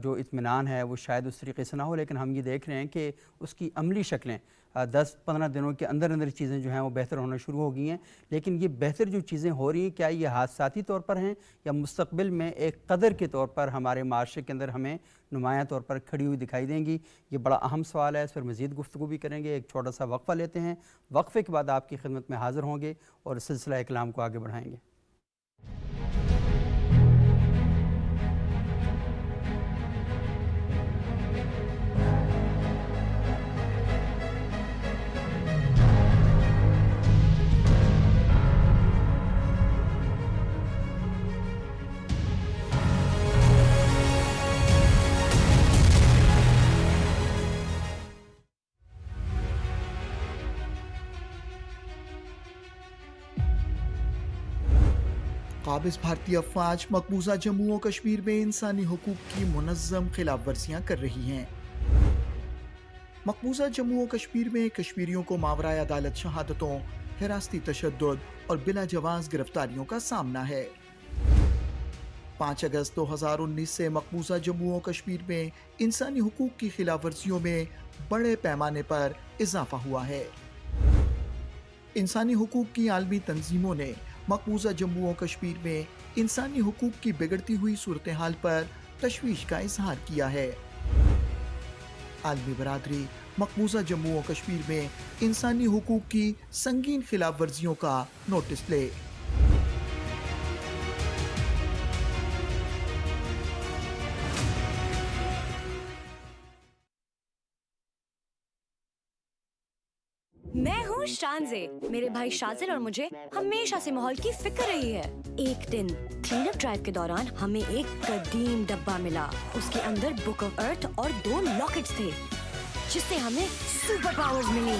Speaker 1: جو اطمینان ہے وہ شاید اس طریقے سے نہ ہو. لیکن ہم یہ دیکھ رہے ہیں کہ اس کی عملی شکلیں 10-15 دنوں کے اندر چیزیں جو ہیں وہ بہتر ہونا شروع ہو گئی ہیں. لیکن یہ بہتر جو چیزیں ہو رہی ہیں, کیا یہ حادثاتی طور پر ہیں یا مستقبل میں ایک قدر کے طور پر ہمارے معاشرے کے اندر ہمیں نمایاں طور پر کھڑی ہوئی دکھائی دیں گی؟ یہ بڑا اہم سوال ہے, اس پر مزید گفتگو بھی کریں گے. ایک چھوٹا سا وقفہ لیتے ہیں, وقفے کے بعد آپ کی خدمت میں حاضر ہوں گے اور سلسلہ کلام کو آگے بڑھائیں گے.
Speaker 6: قابض بھارتی افواج مقبوضہ جموں و کشمیر میں انسانی حقوق کی منظم خلاف ورزیاں کر رہی ہیں. مقبوضہ جموں و کشمیر میں کشمیریوں کو ماورائے عدالت شہادتوں, حراستی تشدد اور بلا جواز گرفتاریوں کا سامنا ہے. 5 اگست 2019 سے مقبوضہ جموں و کشمیر میں انسانی حقوق کی خلاف ورزیوں میں بڑے پیمانے پر اضافہ ہوا ہے. انسانی حقوق کی عالمی تنظیموں نے مقبوضہ جموں و کشمیر میں انسانی حقوق کی بگڑتی ہوئی صورتحال پر تشویش کا اظہار کیا ہے. عالمی برادری مقبوضہ جموں و کشمیر میں انسانی حقوق کی سنگین خلاف ورزیوں کا نوٹس لے.
Speaker 7: میں ہوں شانزے. میرے بھائی شازل اور مجھے ہمیشہ سے ماحول کی فکر رہی ہے. ایک دن کلین اپ ڈرائیو کے دوران ہمیں ایک قدیم ڈبہ ملا. اس کے اندر بک آف ارتھ اور 2 لاکٹس تھے جس سے ہمیں سپر پاورز ملی.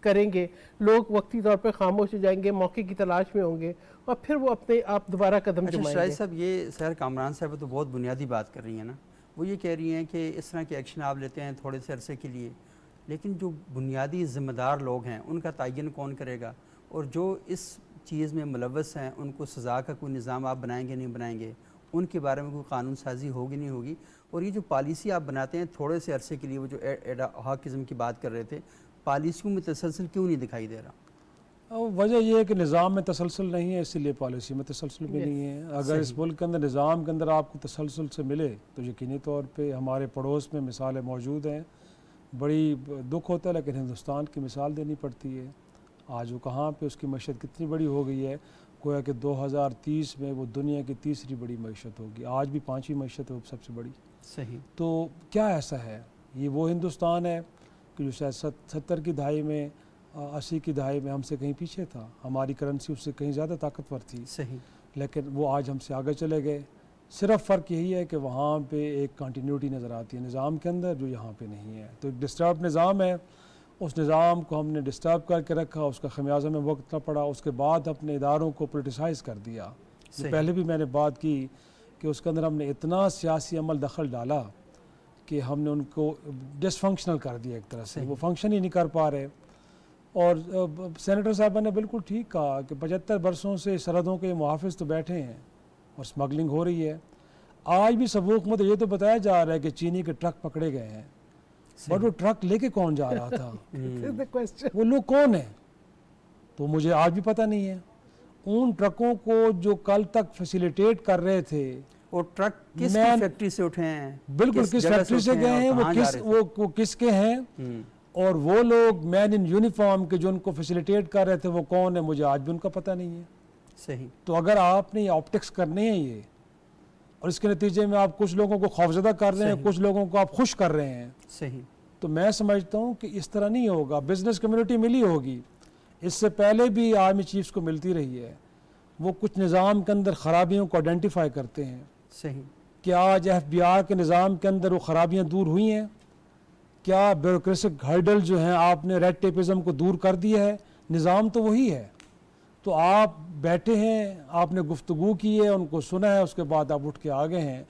Speaker 2: کریں گے لوگ وقتی طور پہ خاموش ہو جائیں گے, موقع کی تلاش میں ہوں گے, اور پھر وہ اپنے آپ دوبارہ قدم جمائیں
Speaker 1: شاہد
Speaker 2: گے.
Speaker 1: صاحب, یہ سحر کامران صاحب تو بہت بنیادی بات کر رہی ہیں نا. وہ یہ کہہ رہی ہیں کہ اس طرح کے ایکشن آپ لیتے ہیں تھوڑے سے عرصے کے لیے, لیکن جو بنیادی ذمہ دار لوگ ہیں ان کا تعین کون کرے گا, اور جو اس چیز میں ملوث ہیں ان کو سزا کا کوئی نظام آپ بنائیں گے نہیں بنائیں گے, ان کے بارے میں کوئی قانون سازی ہوگی نہیں ہوگی. اور یہ جو پالیسی آپ بناتے ہیں تھوڑے سے عرصے کے لیے, وہ جو ایڈ ہاک قسم کی بات کر رہے تھے, پالیسیوں میں تسلسل کیوں نہیں دکھائی دے رہا؟
Speaker 3: وجہ یہ ہے کہ نظام میں تسلسل نہیں ہے, اسی لیے پالیسی میں تسلسل بھی نہیں ہے. اگر اس ملک کے اندر نظام کے اندر آپ کو تسلسل سے ملے تو یقینی طور پہ ہمارے پڑوس میں مثالیں موجود ہیں. بڑی دکھ ہوتا ہے لیکن ہندوستان کی مثال دینی پڑتی ہے. آج وہ کہاں پہ اس کی معیشت کتنی بڑی ہو گئی ہے, گویا کہ 2030 میں وہ دنیا کی تیسری بڑی معیشت ہوگی. آج بھی 5ویں معیشت ہے وہ سب سے بڑی.
Speaker 1: صحیح.
Speaker 3: تو کیا ایسا ہے, یہ وہ ہندوستان ہے کہ جو شاید 70 کی دہائی میں 80 کی دہائی میں ہم سے کہیں پیچھے تھا, ہماری کرنسی اس سے کہیں زیادہ طاقتور تھی.
Speaker 1: صحیح.
Speaker 3: لیکن وہ آج ہم سے آگے چلے گئے. صرف فرق یہی ہے کہ وہاں پہ ایک کنٹینیوٹی نظر آتی ہے نظام کے اندر جو یہاں پہ نہیں ہے. تو ایک ڈسٹرب نظام ہے, اس نظام کو ہم نے ڈسٹرب کر کے رکھا, اس کا خمیازہ میں وقت نہ پڑا, اس کے بعد اپنے اداروں کو پولیٹیسائز کر دیا. پہلے بھی میں نے بات کی کہ اس کے اندر ہم نے اتنا سیاسی عمل دخل ڈالا کہ ہم نے ان کو ڈس فنکشنل کر دیا ایک طرح سے, وہ فنکشن ہی نہیں کر پا رہے. اور سینیٹر صاحبہ نے بالکل ٹھیک کہا کہ 75 برسوں سے سرحدوں کے محافظ تو بیٹھے ہیں اور سمگلنگ ہو رہی ہے. آج بھی سبوک میں تو یہ تو بتایا جا رہا ہے کہ چینی کے ٹرک پکڑے گئے ہیں, بٹ وہ ٹرک لے کے کون جا رہا تھا, وہ لوگ کون ہیں, تو مجھے آج بھی پتہ نہیں ہے. ان ٹرکوں کو جو کل تک فیسیلیٹیٹ کر رہے تھے,
Speaker 1: وہ ٹرک کس فیکٹری سے اٹھے ہیں,
Speaker 3: بالکل کس فیکٹری سے گئے ہیں, وہ کس کے ہیں, اور وہ لوگ مین ان یونیفارم کے جو ان کو فیسیلیٹیٹ کر رہے تھے وہ کون ہے, مجھے آج بھی ان کا پتہ نہیں ہے.
Speaker 1: صحیح.
Speaker 3: تو اگر آپ نے یہ آپٹکس کرنے ہیں یہ, اور اس کے نتیجے میں آپ کچھ لوگوں کو خوفزدہ کر رہے ہیں, کچھ لوگوں کو آپ خوش کر رہے ہیں,
Speaker 1: صحیح,
Speaker 3: تو میں سمجھتا ہوں کہ اس طرح نہیں ہوگا. بزنس کمیونٹی ملی ہوگی, اس سے پہلے بھی آرمی چیفز کو ملتی رہی ہے, وہ کچھ نظام کے اندر خرابیوں کو آئیڈینٹیفائی کرتے ہیں.
Speaker 1: صحیح.
Speaker 3: کیا آج FBR کے نظام کے اندر وہ خرابیاں دور ہوئی ہیں؟ کیا بیوروکریسک ہرڈل جو ہیں آپ نے ریڈ ٹیپزم کو دور کر دیا ہے؟ نظام تو وہی ہے. تو آپ بیٹھے ہیں, آپ نے گفتگو کی ہے, ان کو سنا ہے, اس کے بعد آپ اٹھ کے آگے ہیں.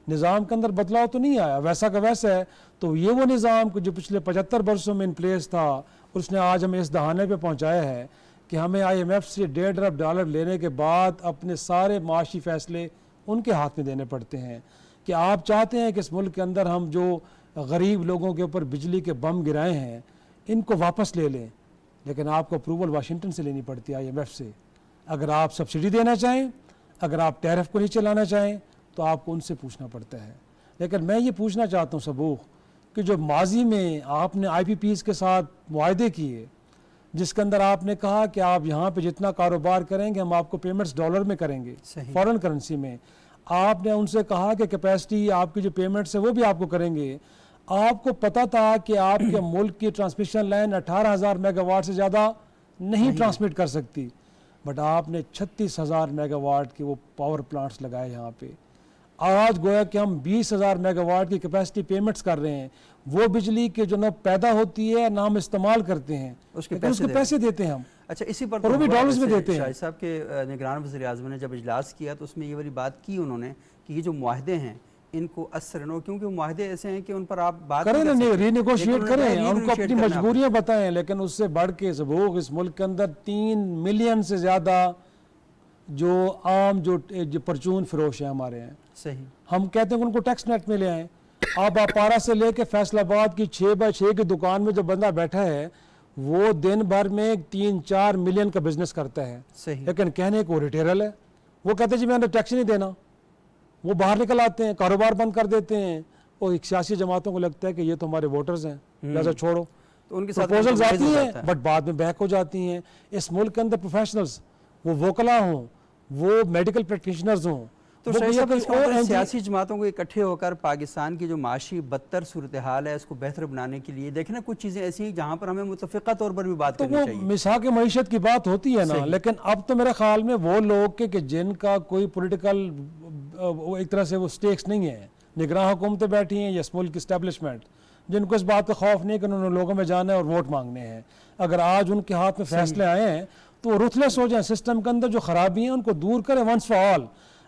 Speaker 3: نظام کے اندر بدلاؤ تو نہیں آیا, ویسا کا ویسا ہے. تو یہ وہ نظام جو پچھلے 75 برسوں میں ان پلیس تھا, اس نے آج ہمیں اس دہانے پہ پہنچایا ہے کہ ہمیں IMF سے $1.5 ارب لینے کے بعد اپنے سارے معاشی فیصلے ان کے ہاتھ میں دینے پڑتے ہیں. کہ آپ چاہتے ہیں کہ اس ملک کے اندر ہم جو غریب لوگوں کے اوپر بجلی کے بم گرائے ہیں ان کو واپس لے لیں, لیکن آپ کو اپروول واشنگٹن سے لینی پڑتی ہے, IMF سے. اگر آپ سبسڈی دینا چاہیں, اگر آپ ٹیرف کو نہیں چلانا چاہیں, تو آپ کو ان سے پوچھنا پڑتا ہے. لیکن میں یہ پوچھنا چاہتا ہوں سبوخ کہ جو ماضی میں آپ نے IPPs کے ساتھ معاہدے کیے, جس کے اندر آپ نے کہا کہ آپ یہاں پہ جتنا کاروبار کریں گے ہم آپ کو پیمنٹس ڈالر میں کریں گے, فارن کرنسی میں, آپ نے ان سے کہا کہ کیپیسٹی آپ کی جو پیمنٹس ہے وہ بھی آپ کو کریں گے. آپ کو پتا تھا کہ آپ کے ملک کی ٹرانسمیشن لائن 18,000 میگا واٹ سے زیادہ نہیں ٹرانسمٹ کر سکتی, بٹ آپ نے 36,000 میگا واٹ کے وہ پاور پلانٹس لگائے یہاں پہ. آج گویا کہ ہم 20,000 میگا واٹ کی کیپیسٹی پیمنٹس کر رہے ہیں. وہ بجلی کے جو نہ پیدا ہوتی ہے نہ ہم استعمال کرتے ہیں, اس کے پیسے دیتے ہیں ہم.
Speaker 1: اچھا, اسی پر
Speaker 3: وہ بھی ڈالرز میں دیتے ہیں.
Speaker 1: شاہد صاحب کے نگران وزیر اعظم نے جب اجلاس کیا تو اس میں یہ والی بات کی انہوں نے کہ یہ جو معاہدے ہیں ان کو اثر نہ ہو, کیونکہ معاہدے ایسے ہیں کہ ان پر آپ بات
Speaker 3: کریں نا, ری نیگوشیٹ کریں, ان کو اپنی مجبوریاں بتائیں. لیکن اس سے بڑھ کے سبوغ اس ملک کے اندر 3 ملین سے زیادہ جو عام جو پرچون فروش ہیں ہمارے ہیں.
Speaker 1: صحیح.
Speaker 3: ہم کہتے ہیں کہ ان کو ٹیکس نیٹ میں لے آئیں. آپ اپارا سے لے کے فیصل آباد کی 6x6 کی دکان میں جو بندہ بیٹھا ہے وہ دن بھر میں 3-4 ملین کا بزنس کرتا ہے. لیکن کہنے کو ریٹیرل ہے, وہ کہتے ہیں جی میں نے ٹیکس نہیں دینا. وہ باہر نکل آتے ہیں, کاروبار بند کر دیتے ہیں, اور ایک سیاسی جماعتوں کو لگتا ہے کہ یہ تو ہمارے ووٹرز ہیں, لہذا چھوڑو.
Speaker 1: تو ان کے ساتھ
Speaker 3: پروپوزلز آتی ہیں بٹ بعد میں بیک ہو جاتی ہیں. اس ملک کے اندر پروفیشنلز, وہ وکلا ہوں, وہ میڈیکل پریکٹیشنرز ہوں,
Speaker 1: تو سیاسی جماعتوں کو اکٹھے ہو کر پاکستان کی جو معاشی بدتر صورتحال ہے اس کو بہتر بنانے کے لیے دیکھیں نا کچھ چیزیں ایسی ہیں جہاں پر ہمیں متفقہ طور پر بھی بات کرنی چاہیے.
Speaker 3: مساق معیشت کی بات ہوتی ہے نا, لیکن اب تو میرے خیال میں وہ لوگ کہ جن کا کوئی پولیٹیکل ایک طرح سے وہ سٹیکس نہیں ہے, نگراں حکومتیں بیٹھی ہیں یا اس ملک کی اسٹیبلشمنٹ, جن کو اس بات کا خوف نہیں کہ انہوں نے لوگوں میں جانا ہے اور ووٹ مانگنے ہیں. اگر آج ان کے ہاتھ میں فیصلے آئے ہیں تو وہ رuthless ہو جائیں, سسٹم کے اندر جو خرابی ہیں ان کو دور کریں ونس فار آل.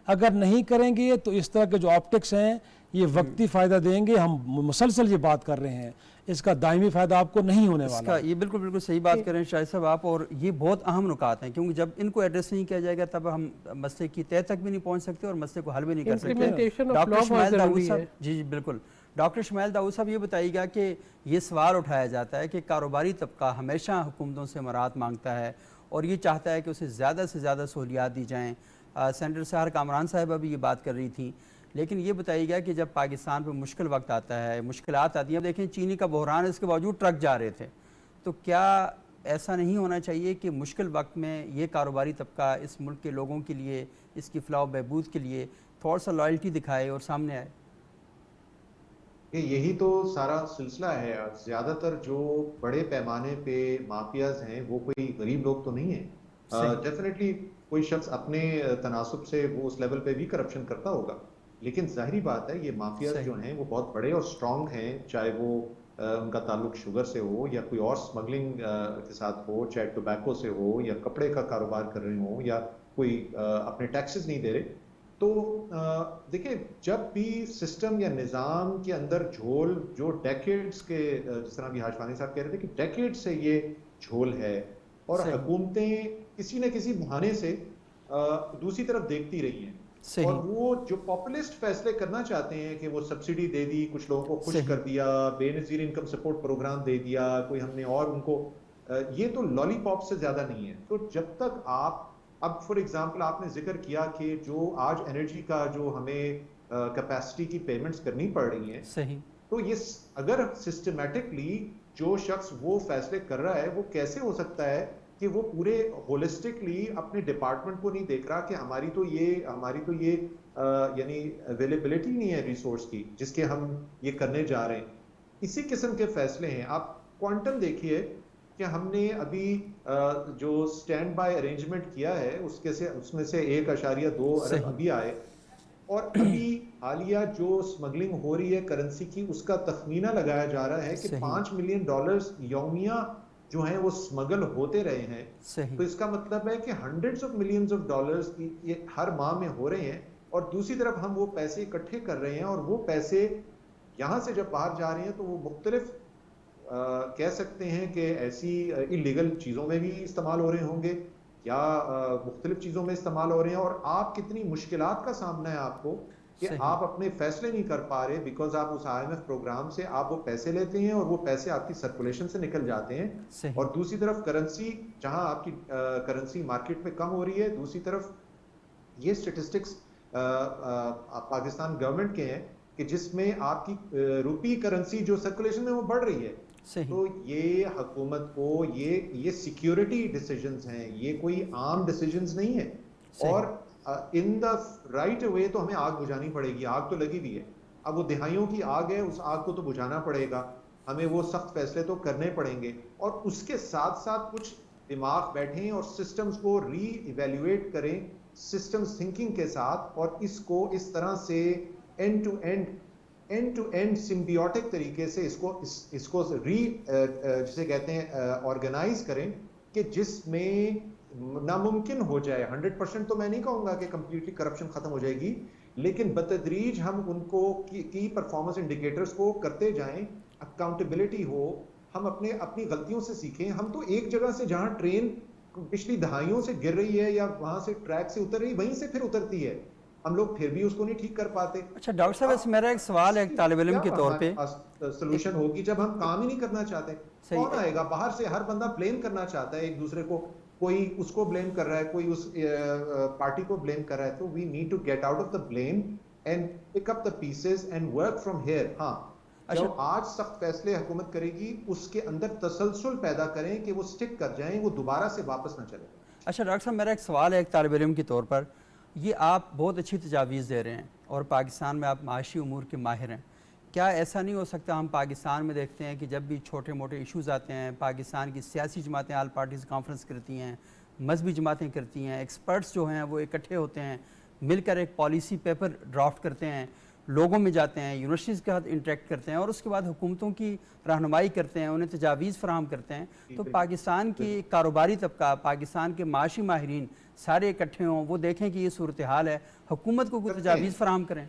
Speaker 3: اگر نہیں کریں گے تو اس طرح کے جو آپٹکس ہیں یہ وقتی فائدہ دیں گے. ہم مسلسل یہ بات کر رہے ہیں, اس کا دائمی فائدہ آپ کو نہیں ہونے والا.
Speaker 1: یہ بالکل صحیح بات کر رہے ہیں شاہد صاحب آپ, اور یہ بہت اہم نکات ہیں کیونکہ جب ان کو ایڈریس نہیں کیا جائے گا تب ہم مسئلے کی تہ تک بھی نہیں پہنچ سکتے اور مسئلے کو حل بھی نہیں کر سکتے. ڈاکٹر شمائل داؤد صاحب, جی بالکل, ڈاکٹر شمائل داؤد صاحب یہ بتائیے گا کہ یہ سوال اٹھایا جاتا ہے کہ کاروباری طبقہ ہمیشہ حکومتوں سے مراعات مانگتا ہے اور یہ چاہتا ہے کہ اسے زیادہ سے زیادہ سہولیات دی جائیں. سینیٹر سحر کامران صاحبہ بھی یہ بات کر رہی تھیں, لیکن یہ بتائیے گا کہ جب پاکستان پہ مشکل وقت آتا ہے, مشکلات آتی ہیں, اب دیکھیں چینی کا بحران ہے, اس کے باوجود ٹرک جا رہے تھے, تو کیا ایسا نہیں ہونا چاہیے کہ مشکل وقت میں یہ کاروباری طبقہ اس ملک کے لوگوں کے لیے, اس کی فلاح و بہبود کے لیے تھوڑا سا لائلٹی دکھائے اور سامنے آئے؟
Speaker 4: یہی تو سارا سلسلہ ہے. زیادہ تر جو بڑے پیمانے پہ مافیاز ہیں وہ کوئی غریب لوگ تو نہیں ہیں. ڈیفینیٹلی کوئی شخص اپنے تناسب سے وہ اس لیول پہ بھی کرپشن کرتا ہوگا, لیکن ظاہری بات ہے یہ مافیاز جو ہیں وہ بہت بڑے اور سٹرونگ ہیں, چاہے وہ ان کا تعلق شوگر سے ہو یا کوئی اور سمگلنگ کے ساتھ ہو, چاہے ٹوبیکو سے ہو یا کپڑے کا کاروبار کر رہے ہوں یا کوئی اپنے ٹیکسز نہیں دے رہے. تو دیکھیں جب بھی سسٹم یا نظام کے اندر جھول جو ڈیکیڈز کے, جس طرح بھی حاجفانی صاحب کہہ رہے تھے کہ ڈیکیڈ سے یہ جھول ہے اور حکومتیں کسی نہ کسی بہانے سے دوسری طرف دیکھتی رہی ہیں, اور وہ جو پاپولسٹ فیصلے کرنا چاہتے ہیں کہ وہ سبسڈی دے دی, کچھ لوگوں کو خوش کر دیا, بے نظیر انکم سپورٹ پروگرام دے دیا کوئی ہم نے, اور ان کو یہ تو لالی پاپ سے زیادہ نہیں ہے. تو جب تک آپ اب فار ایگزامپل آپ نے ذکر کیا کہ جو آج انرجی کا جو ہمیں کیپیسٹی کی پیمنٹس کرنی پڑ رہی ہیں,
Speaker 1: صحیح,
Speaker 4: تو یہ اگر سسٹمیٹکلی جو شخص وہ فیصلے کر رہا ہے وہ کیسے ہو سکتا ہے کہ وہ پورے ہولسٹکلی اپنے ڈپارٹمنٹ کو نہیں دیکھ رہا کہ ہماری تو یہ یعنی اویلیبلٹی نہیں ہے ریسورس کی جس کے ہم یہ کرنے جا رہے ہیں. اسی قسم کے فیصلے ہیں. آپ کوانٹم دیکھیے کہ ہم نے ابھی جو سٹینڈ بائی ارینجمنٹ کیا ہے اس میں سے 1.2 ارب ابھی آئے, اور ابھی حالیہ جو سمگلنگ ہو رہی ہے کرنسی کی اس کا تخمینہ لگایا جا رہا ہے کہ $5 ملین یومیہ جو ہیں وہ سمگل ہوتے رہے ہیں. تو اس کا مطلب ہے کہ hundreds of millions of dollars یہ ہر ماہ میں ہو رہے ہیں, اور دوسری طرف ہم وہ پیسے اکٹھے کر رہے ہیں, اور وہ پیسے یہاں سے جب باہر جا رہے ہیں تو وہ مختلف کہہ سکتے ہیں کہ ایسی انلیگل چیزوں میں بھی استعمال ہو رہے ہوں گے یا مختلف چیزوں میں استعمال ہو رہے ہیں, اور آپ کتنی مشکلات کا سامنا ہے آپ کو کہ آپ اپنے فیصلے نہیں کر پا رہے بیکاز آپ اس IMF پروگرام سے آپ وہ پیسے لیتے ہیں اور وہ پیسے آپ کی سرکولیشن سے نکل جاتے ہیں, اور دوسری طرف کرنسی جہاں آپ کی کرنسی مارکیٹ میں کم ہو رہی ہے, دوسری طرف یہ سٹیٹسٹکس پاکستان گورنمنٹ کے ہیں کہ جس میں آپ کی روپی کرنسی جو سرکولیشن میں وہ بڑھ رہی ہے. تو یہ حکومت کو یہ سیکیورٹی ڈیسیجنز ہیں, یہ کوئی عام ڈیسیجنز نہیں ہیں, اور ان دا رائٹ وے تو ہمیں آگ بجھانی پڑے گی. آگ تو لگی ہوئی ہے, اب وہ دہائیوں کی آگ ہے, اس آگ کو تو بجھانا پڑے گا, ہمیں وہ سخت فیصلے تو کرنے پڑیں گے, اور اس کے ساتھ ساتھ کچھ دماغ بیٹھیں اور سسٹمز کو ری ایویلیویٹ کریں سسٹمز تھنکنگ کے ساتھ, اور اس کو اس طرح سے اینڈ ٹو اینڈ سمبیوٹک طریقے سے اس کو جسے کہتے ہیں آرگنائز کریں کہ جس میں ناممکن ہو جائے. 100% تو میں نہیں کہوں گا کہ کمپلیٹلی کرپشن ختم ہو جائے گی, لیکن بتدریج ہم ان کو کی پرفارمنس انڈیکیٹرز کو کرتے جائیں, اکاؤنٹیبلٹی ہو, ہم اپنی غلطیوں سے سیکھیں. ہم تو ایک جگہ سے جہاں ٹرین پچھلی دہائیوں سے گر رہی ہے یا وہاں سے ٹریک سے اتر رہی ہے وہیں سے پھر اترتی ہے, ہم لوگ پھر بھی اس کو نہیں ٹھیک کر پاتے.
Speaker 1: اچھا ڈاکٹر صاحب اس میرا ایک سوال ہے ایک طالب علم کے طور پہ,
Speaker 4: سولوشن ہوگی جب ہم کام ہی نہیں کرنا چاہتے, کون آئے گا باہر سے؟ ہر بندہ بلیم کرنا چاہتا ہے ایک دوسرے کو, کوئی اس کو بلیم کر رہا ہے, کوئی اس پارٹی کو بلیم کر رہا ہے. تو we need to get out of the blame and pick up the pieces and work from here. ہاں جو آج سخت فیصلے حکومت کرے گی اس کے اندر تسلسل پیدا کریں کہ وہ سٹک کر جائیں, وہ دوبارہ سے واپس نہ چلے.
Speaker 1: اچھا ڈاکٹر صاحب میرا ایک سوال ہے ایک طالب علم کے طور پر, یہ آپ بہت اچھی تجاویز دے رہے ہیں اور پاکستان میں آپ معاشی امور کے ماہر ہیں, کیا ایسا نہیں ہو سکتا ہم پاکستان میں دیکھتے ہیں کہ جب بھی چھوٹے موٹے ایشوز آتے ہیں, پاکستان کی سیاسی جماعتیں آل پارٹیز کانفرنس کرتی ہیں, مذہبی جماعتیں کرتی ہیں, ایکسپرٹس جو ہیں وہ اکٹھے ہوتے ہیں, مل کر ایک پالیسی پیپر ڈرافٹ کرتے ہیں, لوگوں میں جاتے ہیں, یونیورسٹیز کے ساتھ انٹریکٹ کرتے ہیں اور اس کے بعد حکومتوں کی رہنمائی کرتے ہیں, انہیں تجاویز فراہم کرتے ہیں, تو پاکستان کی کاروباری طبقہ, پاکستان کے معاشی ماہرین سارے اکٹھے ہوں, وہ دیکھیں کہ یہ صورتحال ہے, حکومت کو کوئی تجاویز فراہم کریں.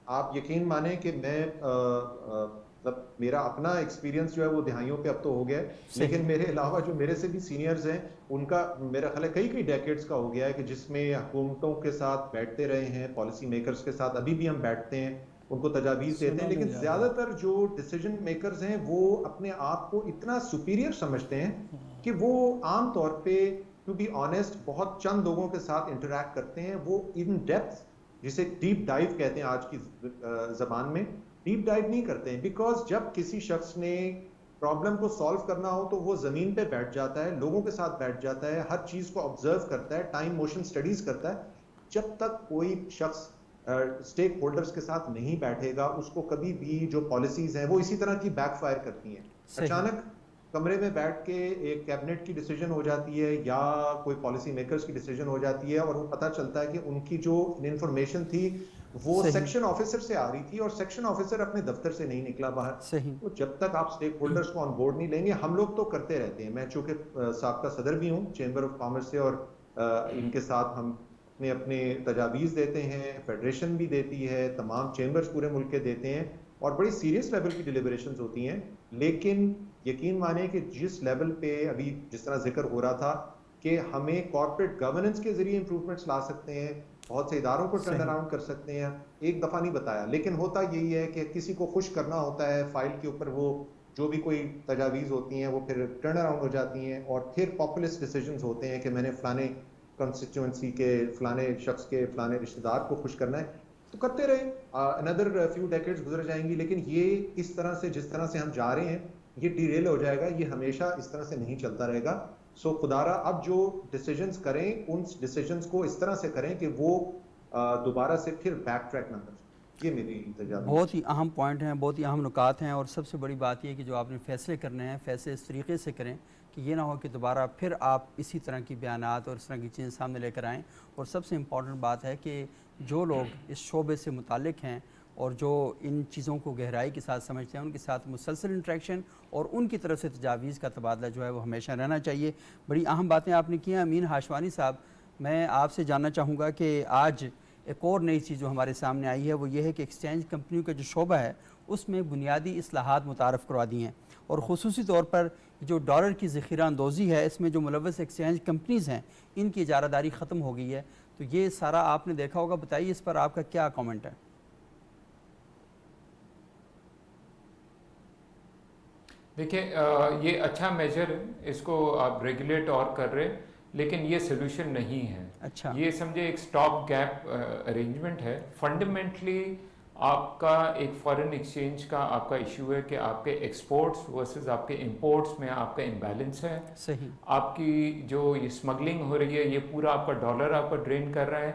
Speaker 4: آپ یقین مانیں کہ میں میرا اپنا ایکسپیرینس جو ہے وہ دہائیوں پہ اب تو ہو گیا ہے, لیکن میرے علاوہ جو میرے سے بھی سینئرز ہیں ان کا میرا خیال ہے کئی ڈیکیڈز کا ہو گیا ہے کہ جس میں حکومتوں کے ساتھ بیٹھتے رہے ہیں, پالیسی میکرز کے ساتھ ابھی بھی ہم بیٹھتے ہیں, ان کو تجاویز دیتے ہیں, لیکن زیادہ تر جو ڈیسیجن میکرز ہیں وہ اپنے آپ کو اتنا سپیریئر سمجھتے ہیں کہ وہ عام طور پہ ٹو بی آنیسٹ بہت چند لوگوں کے ساتھ انٹریکٹ کرتے ہیں, وہ ان ڈیپتھ جسے ڈیپ ڈائیو کہتے ہیں آج کی زبان میں, ڈیپ ڈائیو نہیں کرتے ہیں, بیکاز جب کسی شخص نے پرابلم کو سالو کرنا ہو تو وہ زمین پہ بیٹھ جاتا ہے, لوگوں کے ساتھ بیٹھ جاتا ہے, ہر چیز کو آبزرو کرتا ہے, ٹائم موشن سٹڈیز کرتا ہے. جب تک کوئی شخص اسٹیک ہولڈرز کے ساتھ نہیں بیٹھے گا, اس کو کبھی بھی جو پالیسیز ہیں وہ اسی طرح کی بیک فائر کرتی ہیں. اچانک کمرے میں بیٹھ کے ایک کیبنٹ کی ڈیسیجن ہو جاتی ہے یا کوئی پالیسی میکرز کی ڈیسیجن ہو جاتی ہے, اور وہ پتہ چلتا ہے کہ ان کی جو انفارمیشن تھی وہ سیکشن آفیسر سے آ رہی تھی اور سیکشن آفیسر اپنے دفتر سے نہیں نکلا باہر. تو جب تک آپ اسٹیک ہولڈرز کو آن بورڈ نہیں لیں گے, ہم لوگ تو کرتے رہتے ہیں, میں چونکہ سابقہ صدر بھی ہوں چیمبر آف کامرس سے, اور ان کے ساتھ ہم اپنے تجاویز دیتے ہیں, فیڈریشن بھی دیتی ہے, تمام چیمبرز پورے ملک کے دیتے ہیں, اور بڑی سیریس لیول کی ڈیلیبریشنز ہوتی ہیں. لیکن یقین مانیں کہ جس لیول پہ ابھی جس طرح ذکر ہو رہا تھا کہ ہمیں کارپوریٹ گورننس کے ذریعے امپروومنٹس لا سکتے ہیں, بہت سے اداروں کو ٹرن اراؤنڈ کر سکتے ہیں, ایک دفعہ نہیں بتایا, لیکن ہوتا یہی ہے کہ کسی کو خوش کرنا ہوتا ہے, فائل کے اوپر وہ جو بھی کوئی تجاویز ہوتی ہیں وہ پھر ٹرن اراؤنڈ ہو جاتی ہیں, اور پھر پاپولسٹ ڈیسیجنز ہوتے ہیں کہ میں نے فلانے کنسٹیچوئنسی کے فلانے شخص کے فلانے رشتہ دار کو خوش کرنا ہے. تو کرتے رہے, another few decades گزر جائیں گی, لیکن یہ اس طرح سے جس طرح سے ہم جا رہے ہیں یہ ڈیریل ہو جائے گا, یہ ہمیشہ اس طرح سے نہیں چلتا رہے گا. سو خدارا اب جو ڈیسیجنز کریں ان ڈیسیجنز کو اس طرح سے کریں کہ وہ دوبارہ سے پھر بیک ٹریک نہ کریں. یہ میری التجا.
Speaker 1: بہت ہی اہم پوائنٹ ہیں, بہت ہی اہم نکات ہیں, اور سب سے بڑی بات یہ کہ جو آپ نے فیصلے کرنے ہیں فیصلے اس طریقے سے کریں کہ یہ نہ ہو کہ دوبارہ پھر آپ اسی طرح کی بیانات اور اس طرح کی چیزیں سامنے لے کر آئیں. اور سب سے امپورٹنٹ بات ہے کہ جو لوگ اس شعبے سے متعلق ہیں اور جو ان چیزوں کو گہرائی کے ساتھ سمجھتے ہیں ان کے ساتھ مسلسل انٹریکشن اور ان کی طرف سے تجاویز کا تبادلہ جو ہے وہ ہمیشہ رہنا چاہیے. بڑی اہم باتیں آپ نے کی ہیں. امین ہاشوانی صاحب, میں آپ سے جاننا چاہوں گا کہ آج ایک اور نئی چیز جو ہمارے سامنے آئی ہے وہ یہ ہے کہ ایکسچینج کمپنیوں کا جو شعبہ ہے اس میں بنیادی اصلاحات متعارف کروا دی ہیں, اور خصوصی طور پر جو ڈالر کی ذخیرہ اندوزی ہے اس میں جو ملوث ایکسچینج کمپنیز ہیں ان کی اجارہ داری ختم ہو گئی ہے. تو یہ سارا آپ نے دیکھا ہوگا, بتائیے اس پر آپ کا کیا کامنٹ ہے؟
Speaker 5: دیکھیں یہ اچھا میجر ہے, اس کو آپ ریگولیٹ اور کر رہے, لیکن یہ سلوشن نہیں ہے.
Speaker 1: اچھا,
Speaker 5: یہ سمجھے ایک سٹاپ گیپ ارینجمنٹ ہے. فنڈامنٹلی آپ کا ایک فارن ایکسچینج کا آپ کا ایشو ہے کہ آپ کے ایکسپورٹس ورسز آپ کے امپورٹس میں آپ کا امبیلنس ہے.
Speaker 1: صحیح.
Speaker 5: آپ کی جو یہ اسمگلنگ ہو رہی ہے یہ پورا آپ کا ڈالر آپ کا ڈرین کر رہا ہے.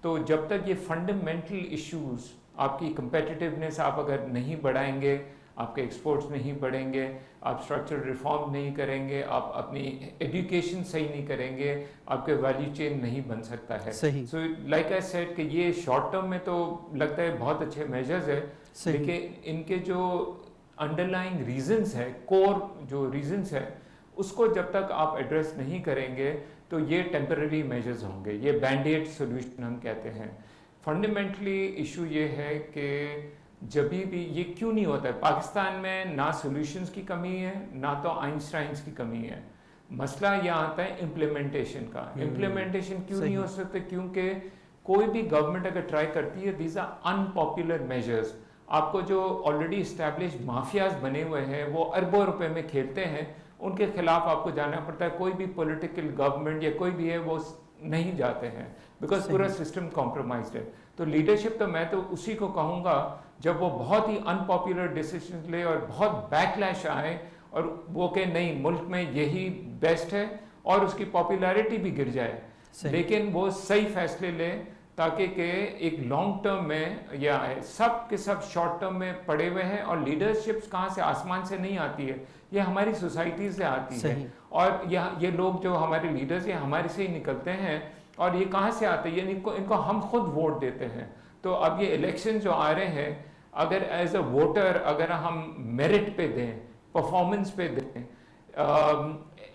Speaker 5: تو جب تک یہ فنڈامنٹل ایشوز آپ کی کمپیٹیٹیونیس آپ اگر نہیں بڑھائیں گے, آپ کے ایکسپورٹس نہیں بڑھیں گے, آپ اسٹرکچرل ریفارم نہیں کریں گے, آپ اپنی ایجوکیشن صحیح نہیں کریں گے, آپ کے ویلیو چین نہیں بن سکتا ہے. سو لائک آئی سیڈ کہ یہ شارٹ ٹرم میں تو لگتا ہے بہت اچھے میجرز ہے, لیکن ان کے جو انڈر لائنگ ریزنس ہے, کور جو ریزنس ہے, اس کو جب تک آپ ایڈریس نہیں کریں گے تو یہ ٹیمپرری میجرز ہوں گے, یہ بینڈ ایڈ سولوشن ہم کہتے ہیں. فنڈامنٹلی ایشو یہ ہے کہ جبھی بھی یہ کیوں نہیں ہوتا ہے پاکستان میں, نہ سولوشنز کی کمی ہے نہ تو آئنسٹائنز کی کمی ہے. مسئلہ یہاں آتا ہے امپلیمنٹیشن کا. امپلیمنٹیشن کیوں نہیں ہو سکتے؟ کیونکہ کوئی بھی گورنمنٹ اگر ٹرائی کرتی ہے, these are unpopular measures. آپ کو جو آلریڈی اسٹیبلش مافیاز بنے ہوئے ہیں وہ اربوں روپے میں کھیلتے ہیں, ان کے خلاف آپ کو جانا پڑتا ہے. کوئی بھی پولیٹیکل گورنمنٹ یا کوئی بھی ہے وہ نہیں جاتے ہیں بیکاز پورا سسٹم کمپرومائزڈ ہے. تو لیڈرشپ تو میں تو اسی کو کہوں گا جب وہ بہت ہی ان پاپولر ڈیسیشن لے اور بہت بیک لیش آئے اور وہ کہ نہیں ملک میں یہی بیسٹ ہے, اور اس کی پاپولیرٹی بھی گر جائے, لیکن وہ صحیح فیصلے لے تاکہ کہ ایک لانگ ٹرم میں یا سب کے سب شارٹ ٹرم میں پڑے ہوئے ہیں. اور لیڈرشپ کہاں سے, آسمان سے نہیں آتی ہے, یہ ہماری سوسائٹی سے آتی ہے. اور یہ لوگ جو ہمارے لیڈرز ہیں ہمارے سے ہی نکلتے ہیں. اور یہ کہاں سے آتے ہیں؟ یعنی ان کو ہم خود ووٹ دیتے ہیں. تو اب یہ الیکشن جو آ رہے ہیں اگر ایز اے ووٹر اگر ہم میرٹ پہ دیں، پرفارمنس پہ دیں،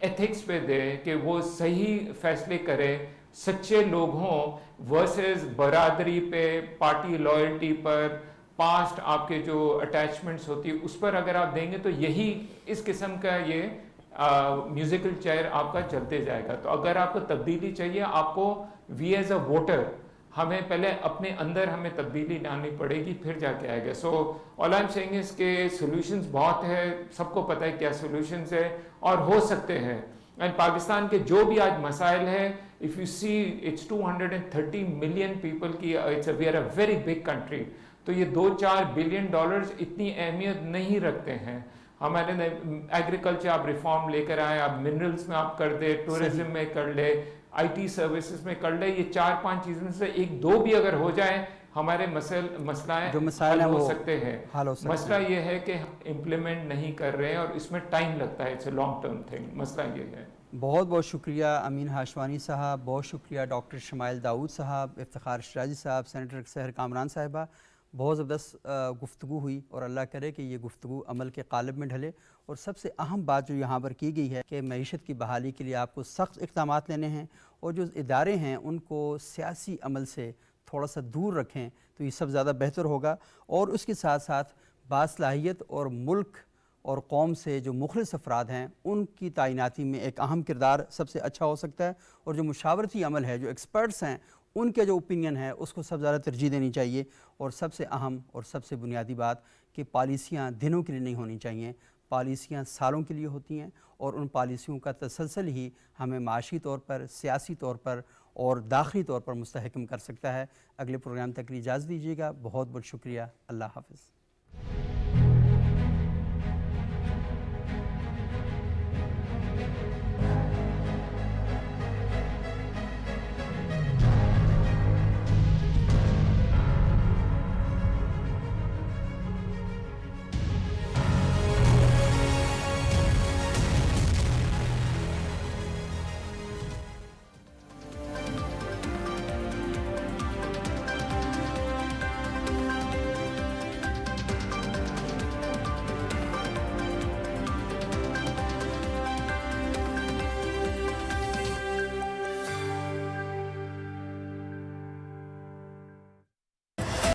Speaker 5: ایتھکس پہ دیں کہ وہ صحیح فیصلے کرے، سچے لوگ ہوں ورسز برادری پہ، پارٹی لائلٹی پر، پاسٹ آپ کے جو اٹیچمنٹس ہوتی ہے اس پر اگر آپ دیں گے تو یہی اس قسم کا یہ میوزیکل چیئر آپ کا چلتے جائے گا. تو اگر آپ کو تبدیلی چاہیے آپ کو وی ایز اے ووٹر ہمیں پہلے اپنے اندر ہمیں تبدیلی لانی پڑے گی پھر جا کے آئے گا. سو آل آئی ایم سیئنگ اس کے سولوشنز بہت ہے، سب کو پتہ ہے کیا سولوشنز ہے اور ہو سکتے ہیں. اینڈ پاکستان کے جو بھی آج مسائل ہے if you see it's 230 million people کی we are a very big country. تو یہ $2-4 بلین اتنی اہمیت نہیں رکھتے ہیں. ہمارے ایگریکلچر آپ ریفارم لے کر آئے، آپ منرلز میں آپ کر دے، ٹورزم میں کر لے، آئی ٹی سروسز میں کر لے، یہ 4-5 چیزوں سے 1-2 بھی اگر ہو جائے ہمارے مسائل حل ہو سکتے ہیں. مسئلہ یہ ہے کہ امپلیمنٹ نہیں کر رہے ہیں اور اس میں ٹائم لگتا ہے. It's a long term thing. مسئلہ یہ ہے.
Speaker 1: بہت بہت شکریہ امین ہاشوانی صاحب، بہت شکریہ ڈاکٹر شمائل داؤد صاحب، افتخار شیرازی صاحب، سینیٹر سحر کامران صاحبہ. بہت زبردست گفتگو ہوئی اور اللہ کرے کہ یہ گفتگو عمل کے قالب میں ڈھلے. اور سب سے اہم بات جو یہاں پر کی گئی ہے کہ معیشت کی بحالی کے لیے آپ کو سخت اقدامات لینے ہیں اور جو ادارے ہیں ان کو سیاسی عمل سے تھوڑا سا دور رکھیں تو یہ سب زیادہ بہتر ہوگا. اور اس کے ساتھ ساتھ باصلاحیت اور ملک اور قوم سے جو مخلص افراد ہیں ان کی تعیناتی میں ایک اہم کردار سب سے اچھا ہو سکتا ہے. اور جو مشاورتی عمل ہے، جو ایکسپرٹس ہیں، ان کے جو اوپینین ہے اس کو سب زیادہ ترجیح دینی چاہیے. اور سب سے اہم اور سب سے بنیادی بات کہ پالیسیاں دنوں کے لیے نہیں ہونی چاہیے، پالیسیاں سالوں کے لیے ہوتی ہیں اور ان پالیسیوں کا تسلسل ہی ہمیں معاشی طور پر، سیاسی طور پر اور داخلی طور پر مستحکم کر سکتا ہے. اگلے پروگرام تک اجازت دیجیے گا. بہت بہت شکریہ. اللہ حافظ.